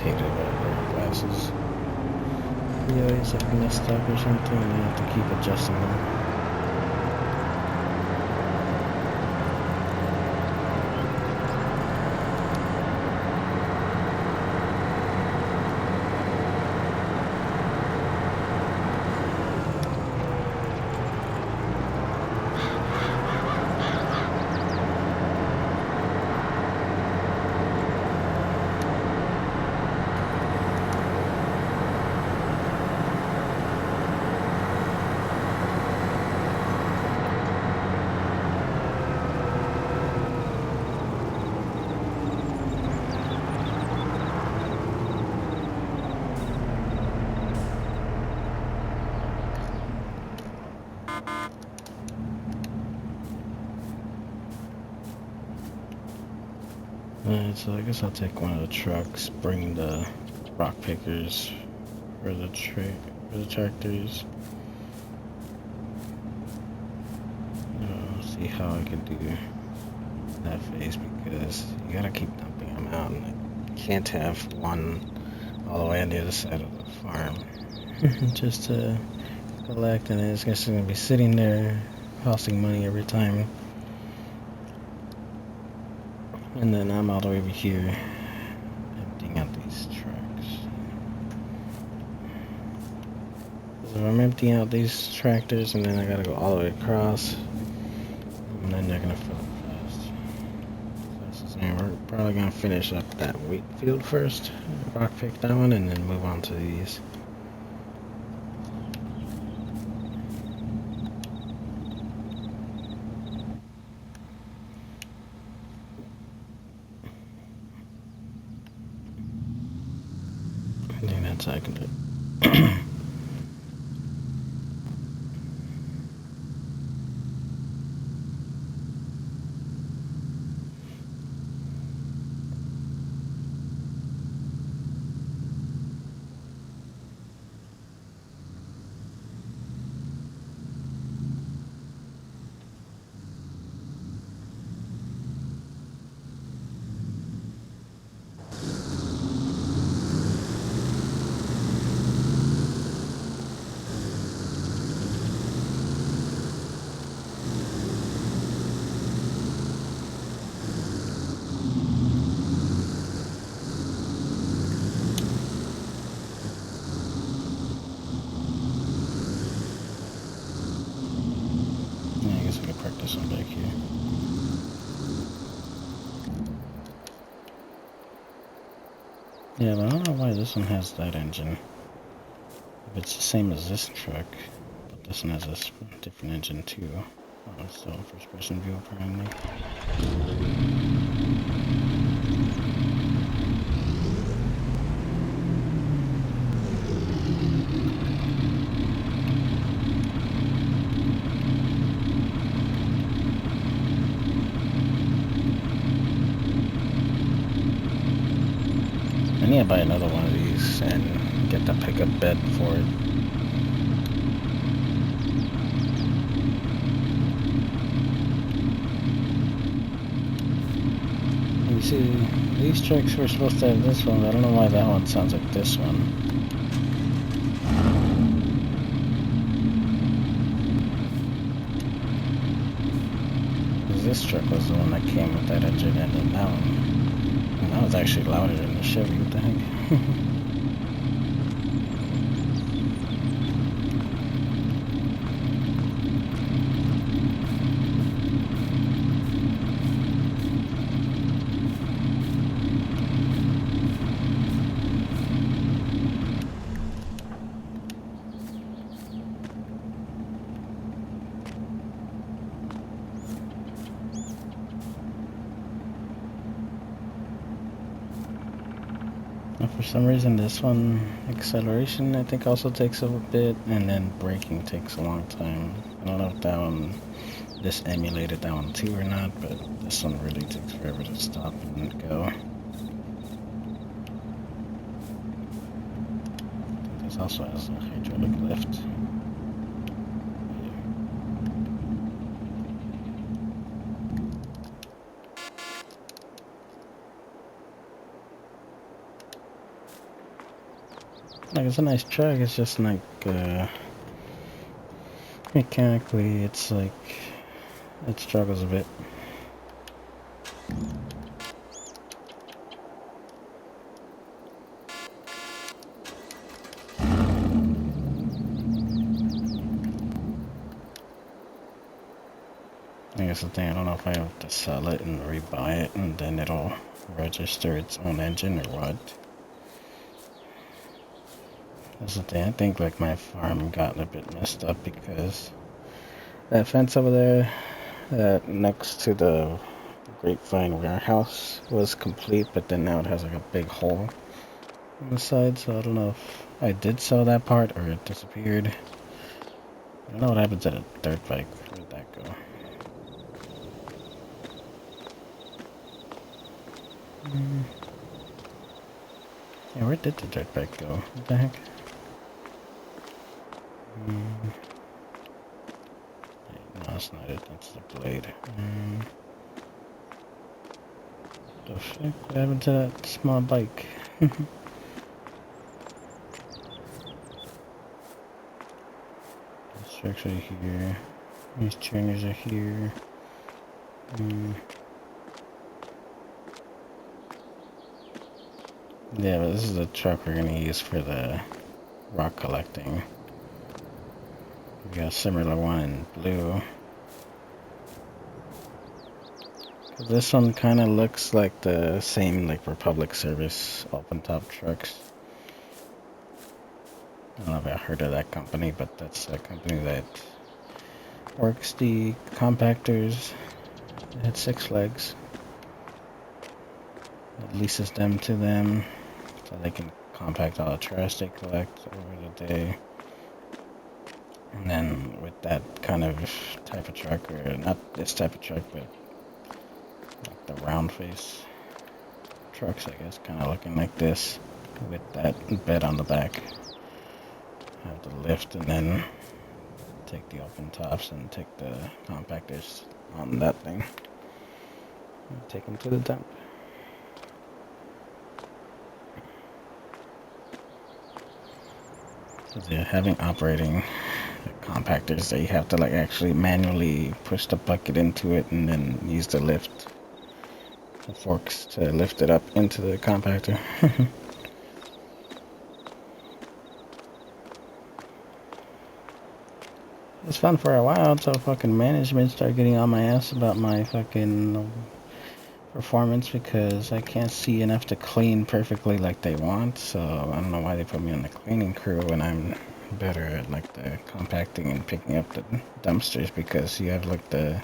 [SPEAKER 1] hated about wearing glasses. You always like messed up or something and you have to keep adjusting them. Alright, so I guess I'll take one of the trucks, bring the rock pickers for the tractors. See how I can do that phase because you gotta keep dumping them out, and I can't have one all the way on the other side of the farm just to collect, and it's just gonna be sitting there costing money every time. And then I'm all the way over here emptying out these trucks. So I'm emptying out these tractors and then I gotta go all the way across. And then they're gonna fill up fast. And we're probably gonna finish up that wheat field first. Rock pick that one and then move on to these. I think that's how I can do it. Yeah, I guess I can park this one back here. Yeah, but I don't know why this one has that engine. If it's the same as this truck, but this one has a different engine too. Oh, it's still first person view apparently. I need to buy another one of these and get the pickup bed for it. You see, these trucks were supposed to have this one, but I don't know why that one sounds like this one. This truck was the one that came with that engine and then that one. And that was actually louder than the Chevy, what the heck? For some reason this one, acceleration I think also takes a bit, and then braking takes a long time. I don't know if that one, this emulated that one too or not, but this one really takes forever to stop and go. This also has a hydraulic lift. Like, it's a nice truck, it's just like, mechanically, it's like, it struggles a bit. I guess the thing, I don't know if I have to sell it and rebuy it and then it'll register its own engine or what. That's the thing, I think like my farm got a bit messed up because that fence over there, that next to the Grapevine warehouse was complete, but then now it has like a big hole on the side, so I don't know if I did sell that part or it disappeared. I don't know what happened to the dirt bike. Where'd that go? Yeah, where did the dirt bike go? What the heck? Wait, no, that's not it. That's the blade. The fuck? What happened to that small bike? This truck's right here. These trainers are here. Yeah, but this is the truck we're gonna use for the rock collecting. We got a similar one in blue. This one kind of looks like the same like Republic Service open top trucks. I don't know if I heard of that company, but that's a company that works the compactors. It had 6 legs. It leases them to them so they can compact all the trash they collect over the day. And then with that kind of type of truck, or not this type of truck, but like the round face trucks, I guess, kind of looking like this, with that bed on the back. Have to lift and then take the open tops and take the compactors on that thing and take them to the dump. Because yeah, having operating compactors, they have to like actually manually push the bucket into it and then use the lift, the forks to lift it up into the compactor. It was fun for a while until fucking management started getting on my ass about my fucking performance because I can't see enough to clean perfectly like they want. So I don't know why they put me on the cleaning crew when I'm better at like the compacting and picking up the dumpsters, because you have like the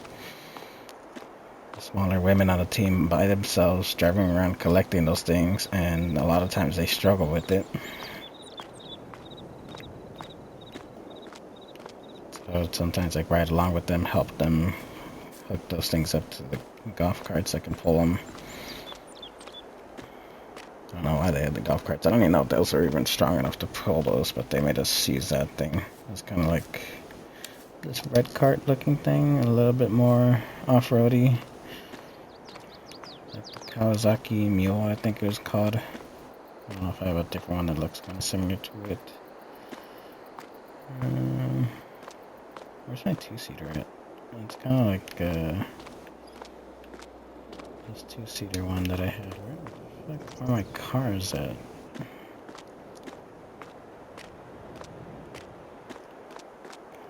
[SPEAKER 1] smaller women on the team by themselves driving around collecting those things, and a lot of times they struggle with it. So sometimes like ride along with them, help them hook those things up to the golf carts that can pull them. I don't know why they had the golf carts. I don't even know if those are even strong enough to pull those, but they made us use that thing. It's kind of like this red cart looking thing, a little bit more off-roady. Like the Kawasaki Mule, I think it was called. I don't know if I have a different one that looks kind of similar to it. Where's my 2-seater at? It's kind of like this 2-seater one that I had. Where the fuck are my cars at?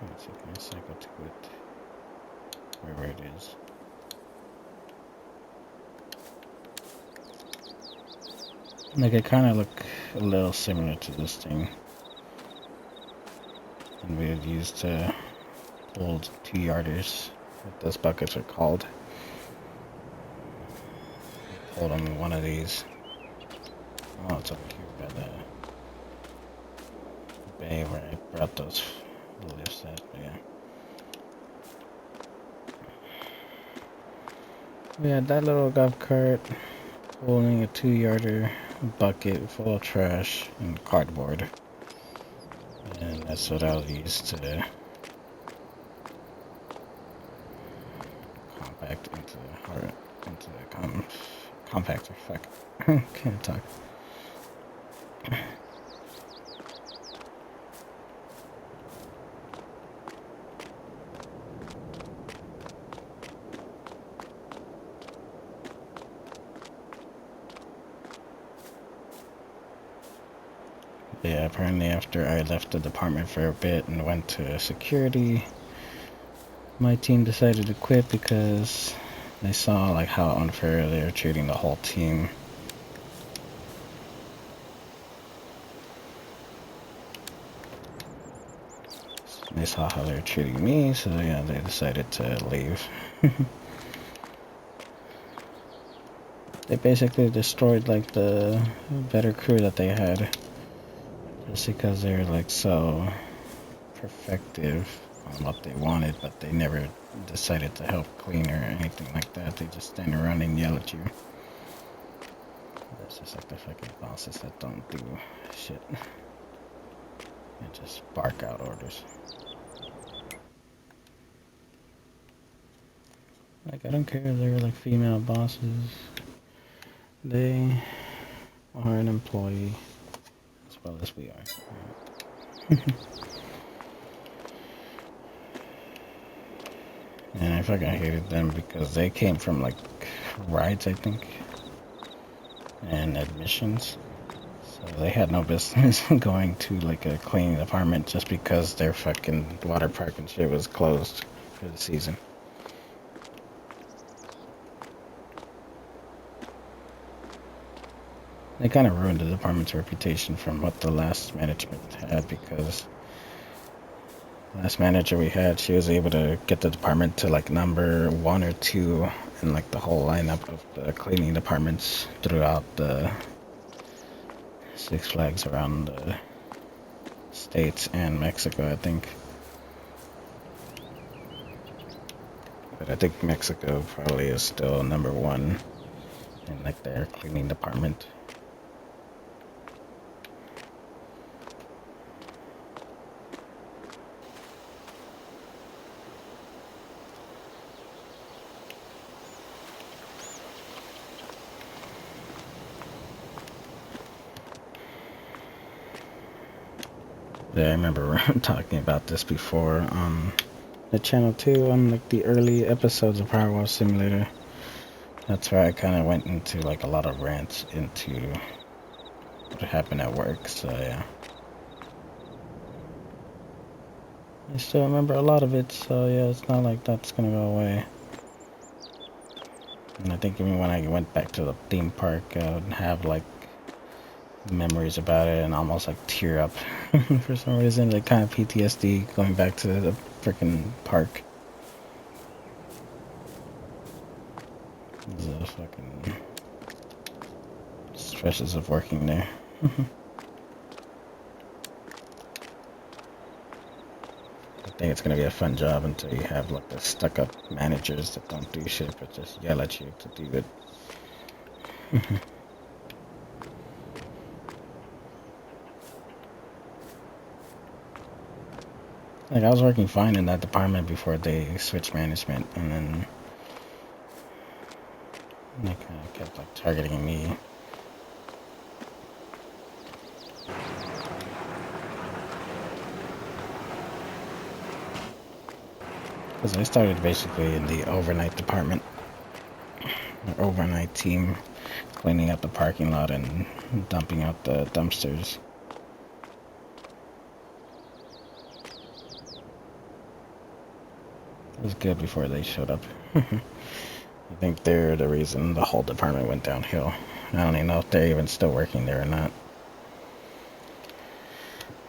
[SPEAKER 1] Let's see, can I cycle to it? Wherever it is. Like, it kind of look a little similar to this thing. And we would use to hold 2-yarders, what those buckets are called. Hold them in one of these. Oh, it's up here by the bay where I brought those lifts at, but yeah. We had that little golf cart holding a 2-yarder bucket full of trash and cardboard. And that's what I'll use to compact into the compactor. Fuck. Can't talk. Yeah, apparently after I left the department for a bit and went to security, my team decided to quit because they saw like how unfair they were treating the whole team. They saw how they were treating me, so yeah, they decided to leave. They basically destroyed like the better crew that they had, just because they were like so perfective on what they wanted, but they never decided to help clean or anything like that. They just stand around and yell at you. That's just like the fucking bosses that don't do shit and just bark out orders. Like, I don't care if they're like female bosses. They are an employee as well as we are. And I fucking hated them because they came from like rides, I think, and admissions. So they had no business going to like a cleaning department just because their fucking water park and shit was closed for the season. They kind of ruined the department's reputation from what the last management had, because the last manager we had, she was able to get the department to like number 1 or 2 in like the whole lineup of the cleaning departments throughout the Six Flags around the States and Mexico, I think. But I think Mexico probably is still number 1 in like their cleaning department. Yeah, I remember talking about this before on the channel too, on like the early episodes of Power Wash Simulator. That's where I kind of went into like a lot of rants into what happened at work, so yeah. I still remember a lot of it, so yeah, it's not like that's gonna go away. And I think even when I went back to the theme park, I would have like memories about it and almost like tear up for some reason, like kind of PTSD going back to the freaking park. The fucking stresses of working there. I think it's gonna be a fun job until you have like the stuck-up managers that don't do shit but just yell at you to do it. Like, I was working fine in that department before they switched management, and then they kind of kept like targeting me. Because I started basically in the overnight department, the overnight team, cleaning up the parking lot and dumping out the dumpsters. It was good before they showed up. I think they're the reason the whole department went downhill. I don't even know if they're even still working there or not.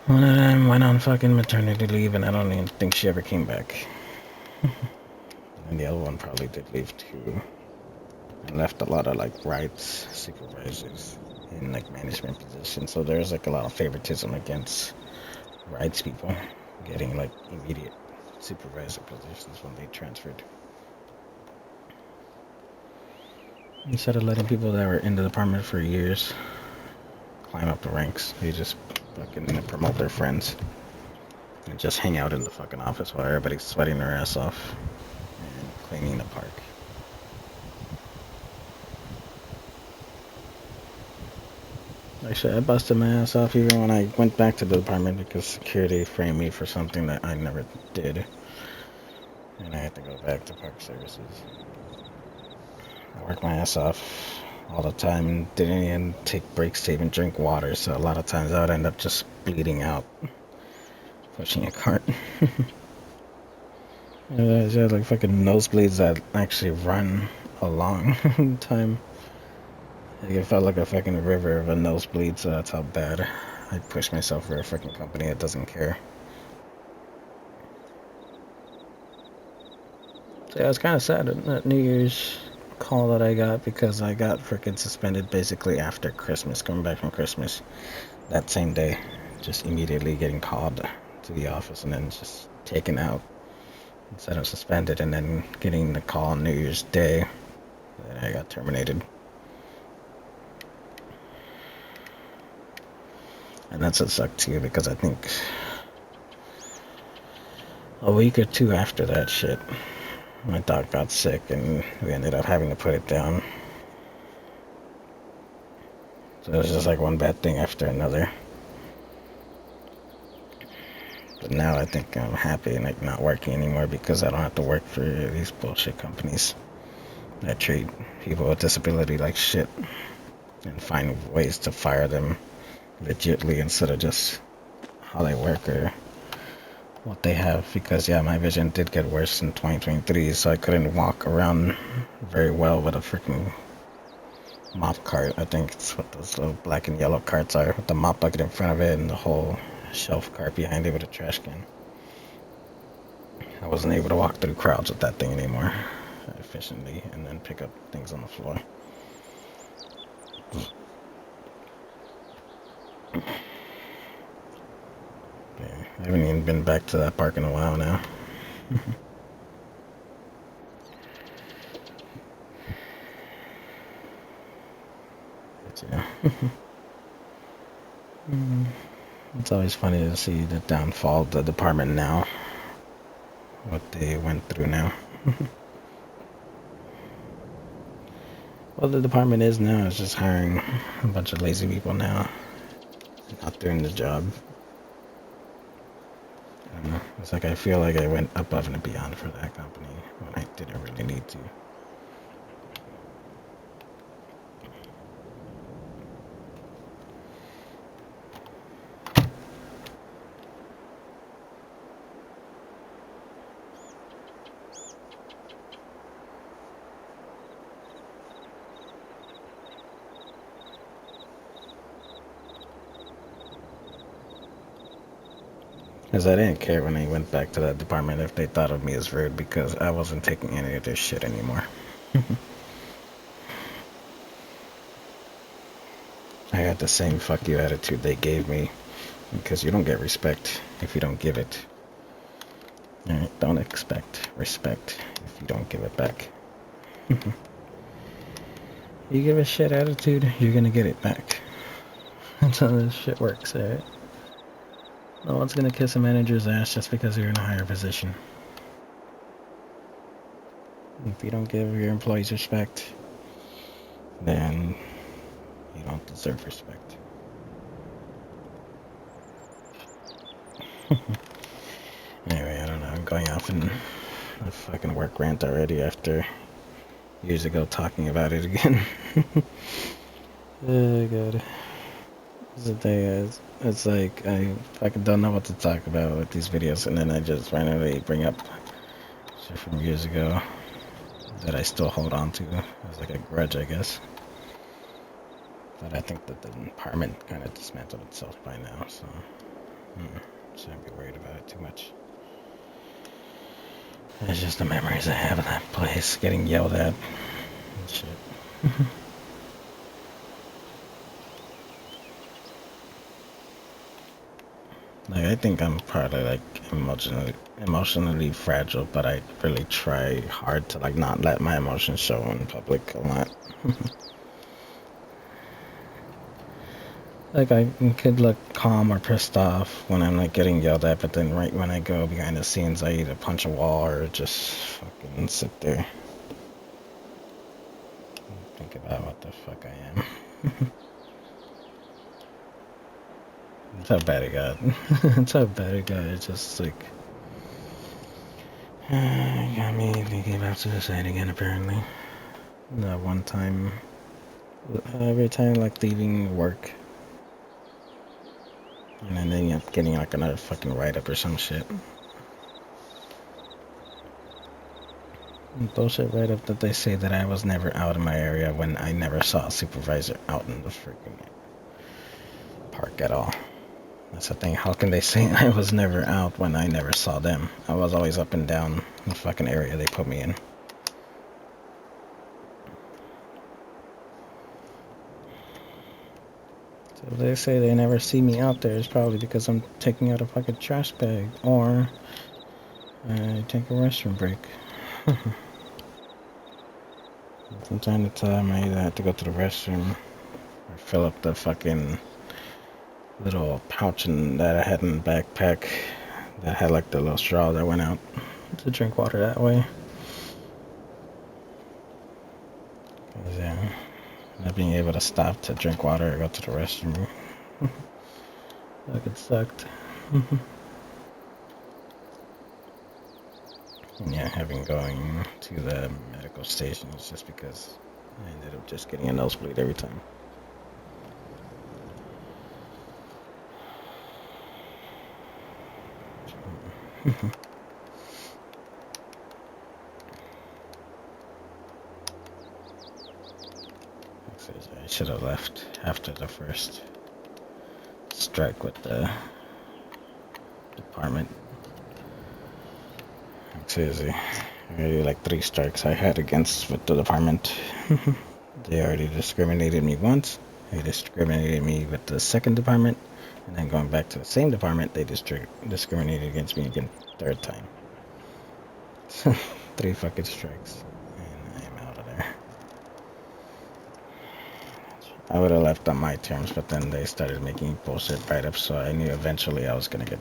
[SPEAKER 1] One of them went on fucking maternity leave, and I don't even think she ever came back. And the other one probably did leave too. And left a lot of like rights supervisors in like management positions. So there's like a lot of favoritism against rights people getting like immediate supervisor positions when they transferred. Instead of letting people that were in the department for years climb up the ranks, they just fucking promote their friends and just hang out in the fucking office while everybody's sweating their ass off and cleaning the park. Actually, I busted my ass off even when I went back to the department because security framed me for something that I never did. And I had to go back to park services. I worked my ass off all the time and didn't even take breaks to even drink water. So a lot of times I would end up just bleeding out, pushing a cart. I had like fucking nosebleeds that actually run a long time. Like it felt like a fucking river of a nosebleed, so that's how bad I push myself for a freaking company that doesn't care. So yeah, I was kind of sad at that New Year's call that I got because I got freaking suspended basically after Christmas, coming back from Christmas that same day, just immediately getting called to the office and then just taken out instead of suspended, and then getting the call on New Year's Day that I got terminated. And that's what sucked too, because I think a week or two after that shit, my dog got sick and we ended up having to put it down. So it was just like one bad thing after another. But now I think I'm happy and like not working anymore because I don't have to work for these bullshit companies that treat people with disability like shit and find ways to fire them legitly instead of just how they work or what they have. Because yeah, my vision did get worse in 2023, so I couldn't walk around very well with a freaking mop cart. I think it's what those little black and yellow carts are, with the mop bucket in front of it and the whole shelf cart behind it with a trash can. I wasn't able to walk through crowds with that thing anymore efficiently and then pick up things on the floor. Yeah, I haven't even been back to that park in a while now. But yeah. It's always funny to see the downfall of the department now. What they went through now. Well, the department is now. It's just hiring a bunch of lazy people now. Not doing the job. I don't know. It's like I feel like I went above and beyond for that company when I didn't really need to. Because I didn't care when I went back to that department if they thought of me as rude, because I wasn't taking any of this shit anymore. I had the same fuck you attitude they gave me, because you don't get respect if you don't give it. Alright, don't expect respect if you don't give it back. You give a shit attitude, you're gonna get it back. That's how this shit works, alright? No one's gonna kiss a manager's ass just because you're in a higher position. If you don't give your employees respect, then you don't deserve respect. Anyway, I don't know. I'm going off in a fucking work rant already after years ago talking about it again. Oh god. The thing is, it's like I fucking don't know what to talk about with these videos, and then I just randomly bring up shit from years ago that I still hold on to as like a grudge, I guess. But I think that the department kind of dismantled itself by now, so shouldn't be worried about it too much. It's just the memories I have of that place, getting yelled at and shit. Like, I think I'm probably like emotionally fragile, but I really try hard to like not let my emotions show in public a lot. Like I could look calm or pissed off when I'm like getting yelled at, but then right when I go behind the scenes, I either punch a wall or just fucking sit there and think about what the fuck I am. That's how bad it got. That's how bad it got. It's just like got me thinking about suicide again. Apparently, that one time Every time, like, leaving work. And then ending up getting, like, another fucking write-up or some shit. Bullshit write-up that they say that I was never out in my area when I never saw a supervisor out in the freaking park at all. That's the thing. How can they say I was never out when I never saw them? I was always up and down the fucking area they put me in. So if they say they never see me out there, it's probably because I'm taking out a fucking trash bag or I take a restroom break. From time to time, I either have to go to the restroom or fill up the fucking little pouch that I had in the backpack that had like the little straw that went out to drink water that way. 'Cause, yeah, not being able to stop to drink water or go to the restroom. Fucking sucked. And yeah, having going to the medical station is just because I ended up just getting a nosebleed every time. I should have left after the first strike with the department. Seriously, already like 3 strikes I had against with the department. They already discriminated me once. They discriminated me with the second department, and then going back to the same department, they discriminated against me again 3rd time. 3 fucking strikes, and I'm out of there. I would have left on my terms, but then they started making bullshit write-ups, so I knew eventually I was gonna get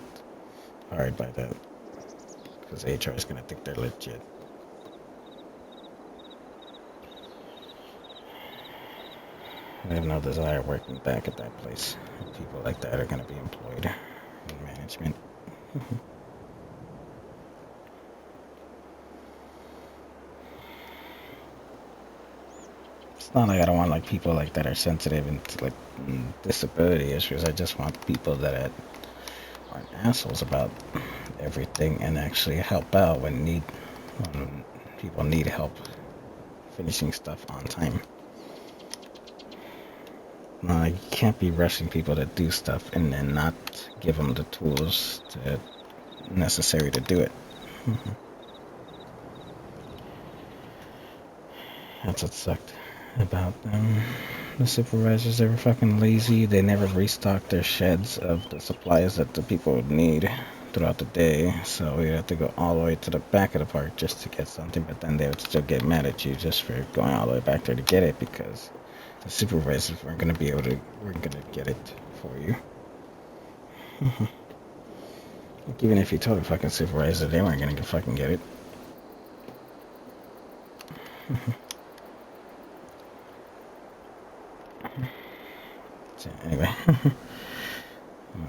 [SPEAKER 1] fired by that, because HR is gonna think they're legit. I have no desire working back at that place. People like that are going to be employed in management. It's not like I don't want like people like that are sensitive and like disability issues. I just want people that aren't assholes about everything and actually help out when people need help finishing stuff on time. No, you can't be rushing people to do stuff and then not give them the tools necessary to do it. That's what sucked about them. The supervisors, they were fucking lazy. They never restocked their sheds of the supplies that the people would need throughout the day. So we had to go all the way to the back of the park just to get something. But then they would still get mad at you just for going all the way back there to get it because the supervisors weren't going to get it for you. Like, even if you told the fucking supervisor they weren't going to fucking get it. So anyway,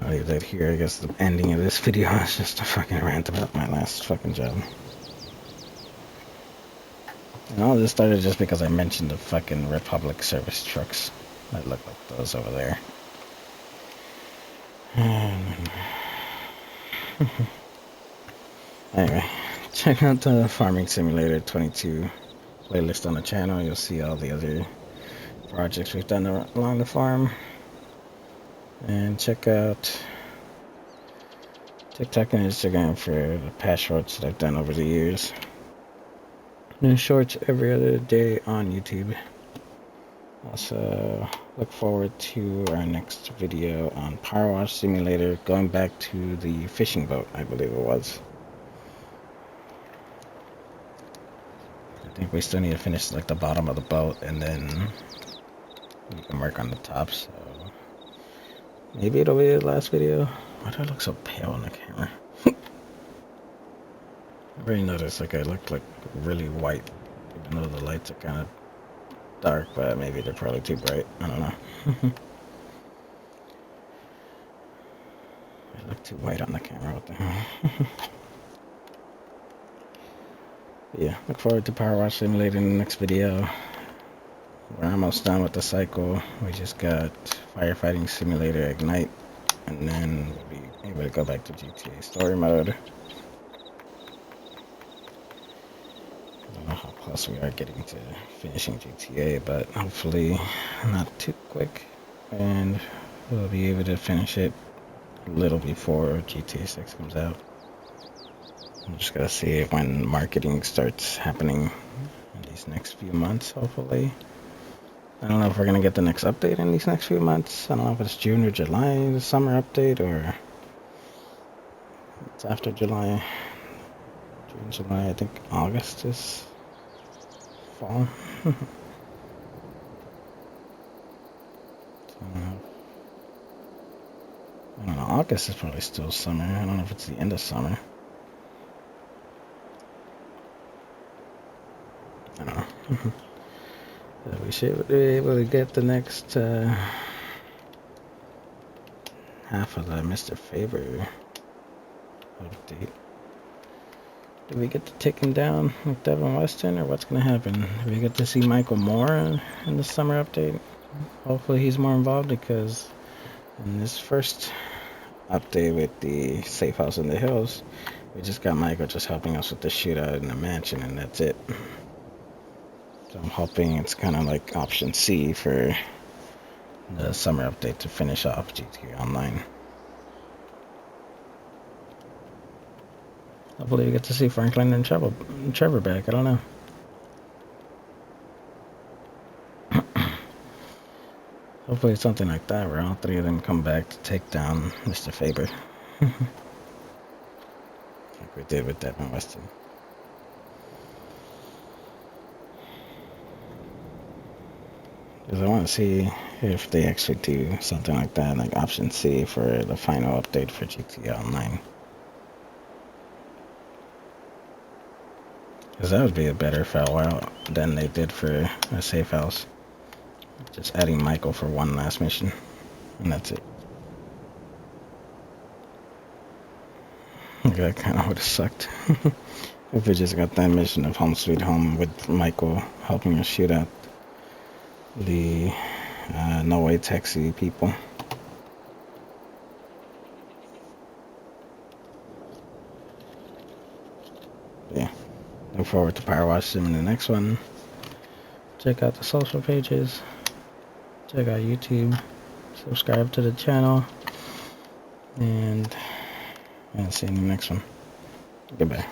[SPEAKER 1] I'll leave that here. I guess the ending of this video is just a fucking rant about my last fucking job. And all this started just because I mentioned the fucking Republic service trucks that look like those over there. Anyway, check out the Farming Simulator 22 playlist on the channel. You'll see all the other projects we've done along the farm. And check out TikTok and Instagram for the past shorts that I've done over the years. New shorts every other day on YouTube. Also, look forward to our next video on Power Wash Simulator, going back to the fishing boat, I believe it was. I think we still need to finish like the bottom of the boat, and then we can work on the top, so maybe it'll be the last video. Why do I look so pale on the camera? I already noticed like I look like really white, even though the lights are kind of dark, but maybe they're probably too bright. I don't know. I look too white on the camera. What the hell? Yeah, look forward to Power Wash Simulator in the next video. we're almost done with the cycle. We just got Firefighting Simulator Ignite, and then we'll be able to go back to GTA Story Mode. I don't know how close we are getting to finishing GTA, but hopefully not too quick, and we'll be able to finish it a little before GTA 6 comes out. I'm just gotta see when marketing starts happening in these next few months, hopefully. I don't know if we're gonna get the next update in these next few months. I don't know if it's June or July, the summer update, or it's after July. June, July, I think August is fall. I don't know. August is probably still summer. I don't know if it's the end of summer. I don't know. We should be able to get the next half of the Mr. Favor update. Do we get to take him down like Devin Weston, or what's going to happen? Do we get to see Michael more in the summer update? Hopefully he's more involved, because in this first update with the Safe House in the Hills, we just got Michael just helping us with the shootout in the mansion, and that's it. So I'm hoping it's kind of like option C for the summer update to finish off GTA Online. Hopefully we get to see Franklin and Trevor back. I don't know. Hopefully it's something like that, where all three of them come back to take down Mr. Faber. Like we did with Devin Weston. Because I want to see if they actually do something like that, like option C for the final update for GTA Online. Because that would be a better farewell than they did for a Safe House. Just adding Michael for one last mission, and that's it. That kind of would have sucked if we just got that mission of Home Sweet Home with Michael helping us shoot out the No Way Taxi people. Yeah, look forward to Power Wash Sim in the next one. Check out the social pages. Check out YouTube. Subscribe to the channel. And I'll see you in the next one. Goodbye.